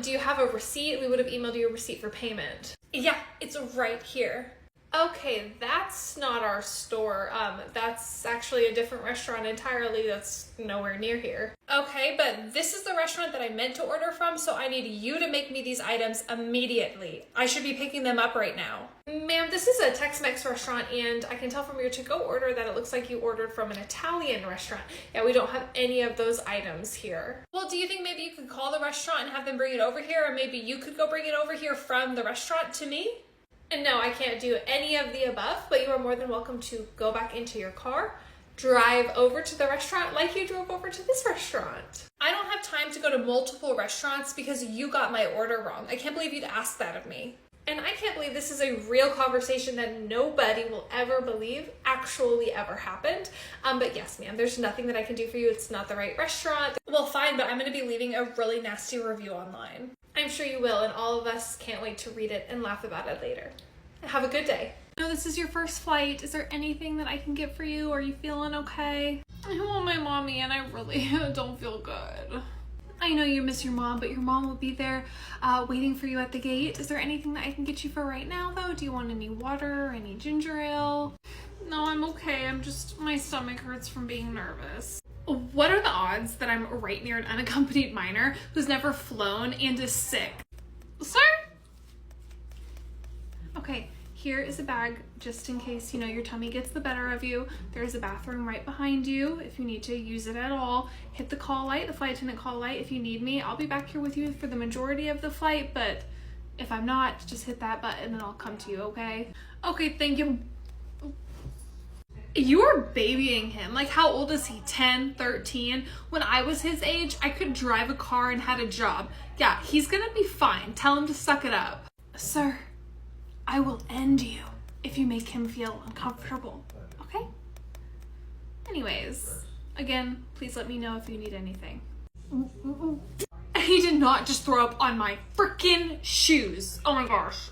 Do you have a receipt? We would have emailed you a receipt for payment. Yeah, it's right here. Okay, that's not our store. That's actually a different restaurant entirely that's nowhere near here. Okay, but this is the restaurant that I meant to order from, so I need you to make me these items immediately. I should be picking them up right now. Ma'am, this is a Tex-Mex restaurant, and I can tell from your to-go order that it looks like you ordered from an Italian restaurant. Yeah, we don't have any of those items here. Well, do you think maybe you could call the restaurant and have them bring it over here, or maybe you could go bring it over here from the restaurant to me? And no, I can't do any of the above, but you are more than welcome to go back into your car, drive over to the restaurant like you drove over to this restaurant. I don't have time to go to multiple restaurants because you got my order wrong. I can't believe you'd ask that of me. And I can't believe this is a real conversation that nobody will ever believe actually ever happened. But yes, ma'am, there's nothing that I can do for you. It's not the right restaurant. Well, fine, but I'm gonna be leaving a really nasty review online. I'm sure you will, and all of us can't wait to read it and laugh about it later. Have a good day. No, this is your first flight. Is there anything that I can get for you? Are you feeling okay? I want my mommy and I really don't feel good. I know you miss your mom, but your mom will be there waiting for you at the gate. Is there anything that I can get you for right now, though? Do you want any water, any ginger ale? No, I'm okay. My stomach hurts from being nervous. What are the odds that I'm right near an unaccompanied minor who's never flown and is sick? Sir? Okay, here is a bag just in case, you know, your tummy gets the better of you. There's a bathroom right behind you if you need to use it at all. Hit the call light, the flight attendant call light if you need me. I'll be back here with you for the majority of the flight, but if I'm not, just hit that button and I'll come to you, okay? Okay, thank you. You're babying him. Like, how old is he? 10, 13? When I was his age, I could drive a car and had a job. Yeah, he's gonna be fine. Tell him to suck it up. Sir, I will end you if you make him feel uncomfortable, okay? Anyways, again, please let me know if you need anything. He did not just throw up on my freaking shoes. Oh my gosh.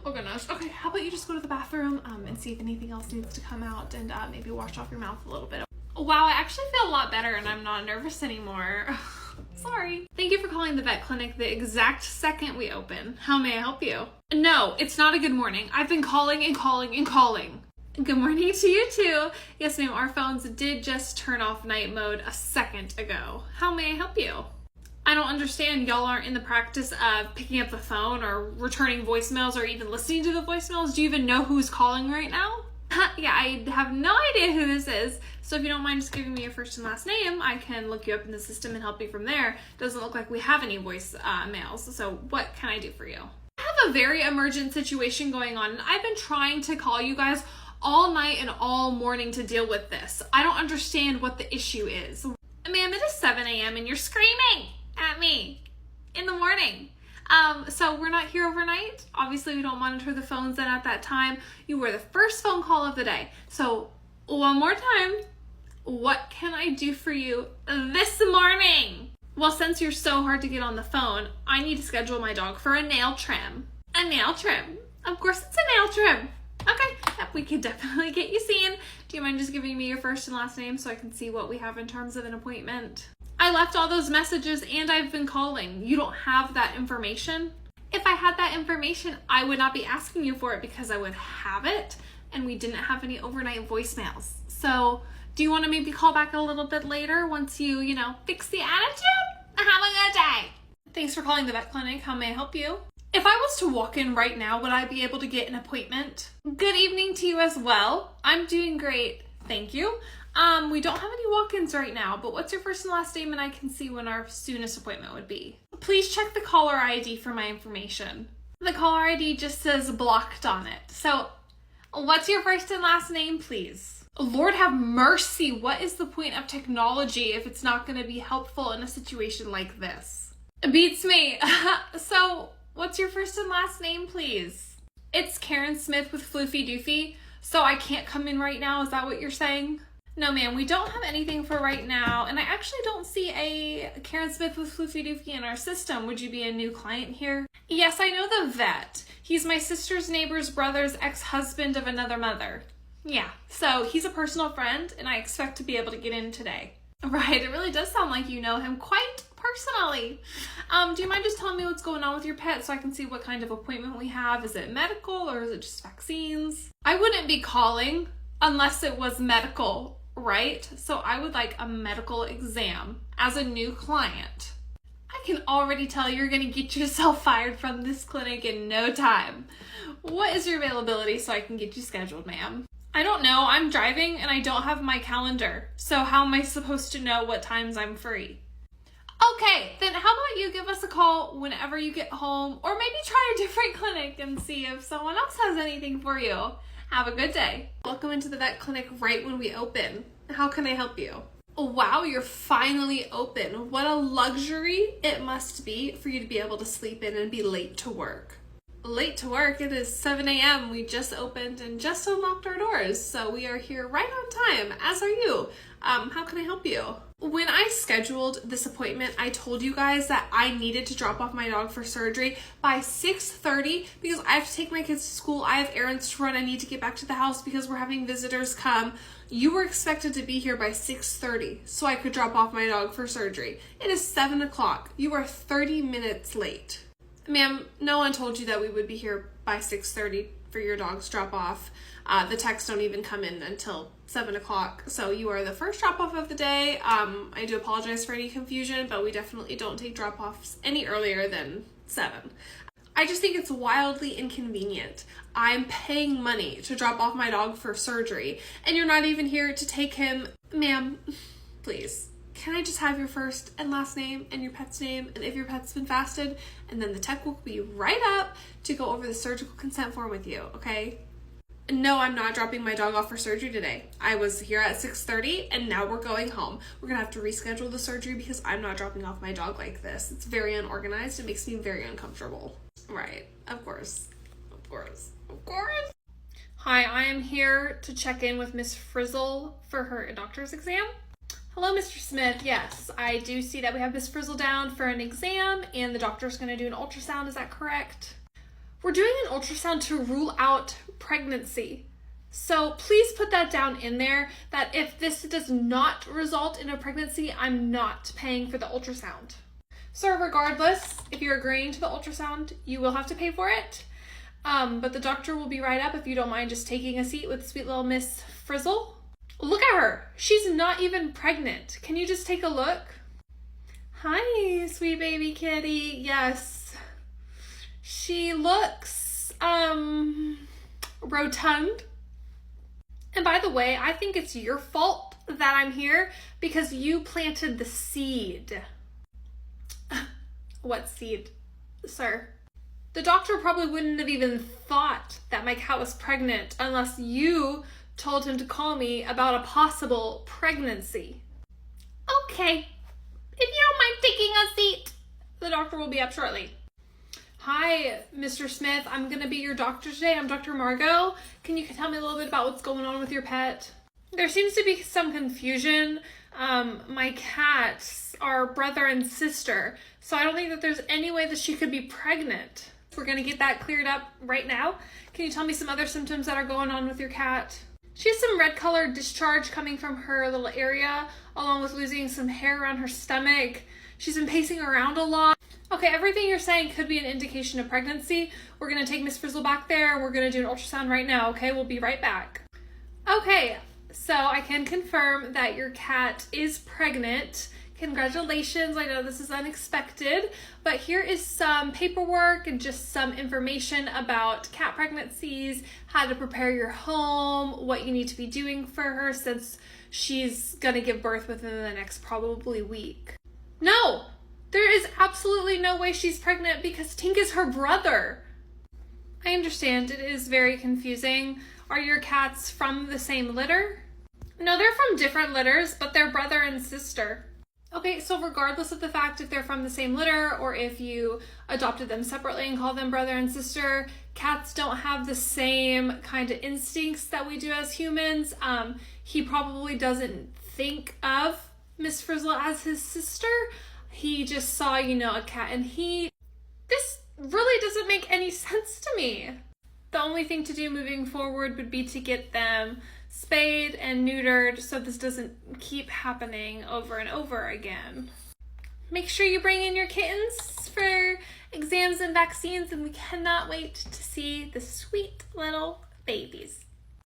Oh goodness. Okay, how about you just go to the bathroom and see if anything else needs to come out and maybe wash off your mouth a little bit. Wow, I actually feel a lot better and I'm not nervous anymore. Sorry. Thank you for calling the vet clinic the exact second we open. How may I help you? No, it's not a good morning. I've been calling and calling and calling. Good morning to you too. Yes ma'am, our phones did just turn off night mode a second ago. How may I help you? I don't understand. Y'all aren't in the practice of picking up the phone or returning voicemails or even listening to the voicemails. Do you even know who's calling right now? Yeah, I have no idea who this is. So if you don't mind just giving me your first and last name, I can look you up in the system and help you from there. Doesn't look like we have any voice mails. So what can I do for you? I have a very emergent situation going on and I've been trying to call you guys all night and all morning to deal with this. I don't understand what the issue is. Ma'am, it is 7 a.m. and you're screaming at me in the morning. So we're not here overnight. Obviously, we don't monitor the phones then at that time. You were the first phone call of the day. So one more time, what can I do for you this morning? Well, since you're so hard to get on the phone, I need to schedule my dog for a nail trim. A nail trim. Of course it's a nail trim. Okay, yep, we can definitely get you seen. Do you mind just giving me your first and last name so I can see what we have in terms of an appointment? I left all those messages and I've been calling. You don't have that information? If I had that information, I would not be asking you for it because I would have it and we didn't have any overnight voicemails. So do you want to maybe call back a little bit later once you fix the attitude? Have a good day. Thanks for calling the vet clinic. How may I help you? If I was to walk in right now, would I be able to get an appointment? Good evening to you as well. I'm doing great. Thank you. We don't have any walk-ins right now, but what's your first and last name and I can see when our soonest appointment would be. Please check the caller ID for my information. The caller ID just says blocked on it. So what's your first and last name, please? Lord have mercy. What is the point of technology if it's not going to be helpful in a situation like this? It beats me. So what's your first and last name, please? It's Karen Smith with Floofy Doofy. So I can't come in right now. Is that what you're saying? No, ma'am, we don't have anything for right now, and I actually don't see a Karen Smith with Floofy Doofy in our system. Would you be a new client here? Yes, I know the vet. He's my sister's neighbor's brother's ex-husband of another mother. Yeah, so he's a personal friend, and I expect to be able to get in today. Right, it really does sound like you know him quite personally. Do you mind just telling me what's going on with your pet so I can see what kind of appointment we have? Is it medical or is it just vaccines? I wouldn't be calling unless it was medical. Right? So I would like a medical exam as a new client. I can already tell you're going to get yourself fired from this clinic in no time. What is your availability so I can get you scheduled, ma'am? I don't know. I'm driving and I don't have my calendar. So how am I supposed to know what times I'm free? Okay, then how about you give us a call whenever you get home or maybe try a different clinic and see if someone else has anything for you. Have a good day. Welcome into the vet clinic right when we open. How can I help you? Wow, you're finally open. What a luxury it must be for you to be able to sleep in and be late to work. Late to work? It is 7 a.m. We just opened and just unlocked our doors. So we are here right on time, as are you. How can I help you? When I scheduled this appointment, I told you guys that I needed to drop off my dog for surgery by 6:30 because I have to take my kids to school. I have errands to run. I need to get back to the house because we're having visitors come. You were expected to be here by 6:30 so I could drop off my dog for surgery. It is 7 o'clock. You are 30 minutes late. Ma'am, no one told you that we would be here by 6:30 for your dog's drop off. The texts don't even come in until 7 o'clock. So you are the first drop-off of the day. I do apologize for any confusion, but we definitely don't take drop-offs any earlier than 7. I just think it's wildly inconvenient. I'm paying money to drop off my dog for surgery, and you're not even here to take him. Ma'am, please. Can I just have your first and last name and your pet's name, and if your pet's been fasted, and then the tech will be right up to go over the surgical consent form with you, okay? No, I'm not dropping my dog off for surgery today. I was here at 6:30 and now we're going home. We're gonna have to reschedule the surgery because I'm not dropping off my dog like this. It's very unorganized. It makes me very uncomfortable. Right, of course. Hi, I am here to check in with Miss Frizzle for her doctor's exam. Hello, Mr. Smith. Yes, I do see that we have Miss Frizzle down for an exam and the doctor's gonna do an ultrasound. Is that correct? We're doing an ultrasound to rule out pregnancy. So please put that down in there that if this does not result in a pregnancy, I'm not paying for the ultrasound. Sir, regardless, if you're agreeing to the ultrasound, you will have to pay for it. But the doctor will be right up if you don't mind just taking a seat with sweet little Miss Frizzle. Look at her. She's not even pregnant. Can you just take a look? Hi, sweet baby kitty. Yes. She looks, rotund. And by the way, I think it's your fault that I'm here because you planted the seed. What seed, sir? The doctor probably wouldn't have even thought that my cat was pregnant unless you told him to call me about a possible pregnancy. Okay, if you don't mind taking a seat, the doctor will be up shortly. Hi, Mr. Smith. I'm going to be your doctor today. I'm Dr. Margot. Can you tell me a little bit about what's going on with your pet? There seems to be some confusion. My cats are brother and sister, so I don't think that there's any way that she could be pregnant. We're going to get that cleared up right now. Can you tell me some other symptoms that are going on with your cat? She has some red colored discharge coming from her little area, along with losing some hair around her stomach. She's been pacing around a lot. Okay, everything you're saying could be an indication of pregnancy. We're going to take Miss Frizzle back there. We're going to do an ultrasound right now, okay? We'll be right back. Okay, so I can confirm that your cat is pregnant. Congratulations. I know this is unexpected, but here is some paperwork and just some information about cat pregnancies, how to prepare your home, what you need to be doing for her since she's going to give birth within the next probably week. No! There is absolutely no way she's pregnant because Tink is her brother. I understand it is very confusing. Are your cats from the same litter? No, they're from different litters, but they're brother and sister. Okay, so regardless of the fact if they're from the same litter or if you adopted them separately and call them brother and sister, cats don't have the same kind of instincts that we do as humans. He probably doesn't think of Miss Frizzle as his sister. He just saw, a cat, and this really doesn't make any sense to me. The only thing to do moving forward would be to get them spayed and neutered so this doesn't keep happening over and over again. Make sure you bring in your kittens for exams and vaccines, and we cannot wait to see the sweet little babies.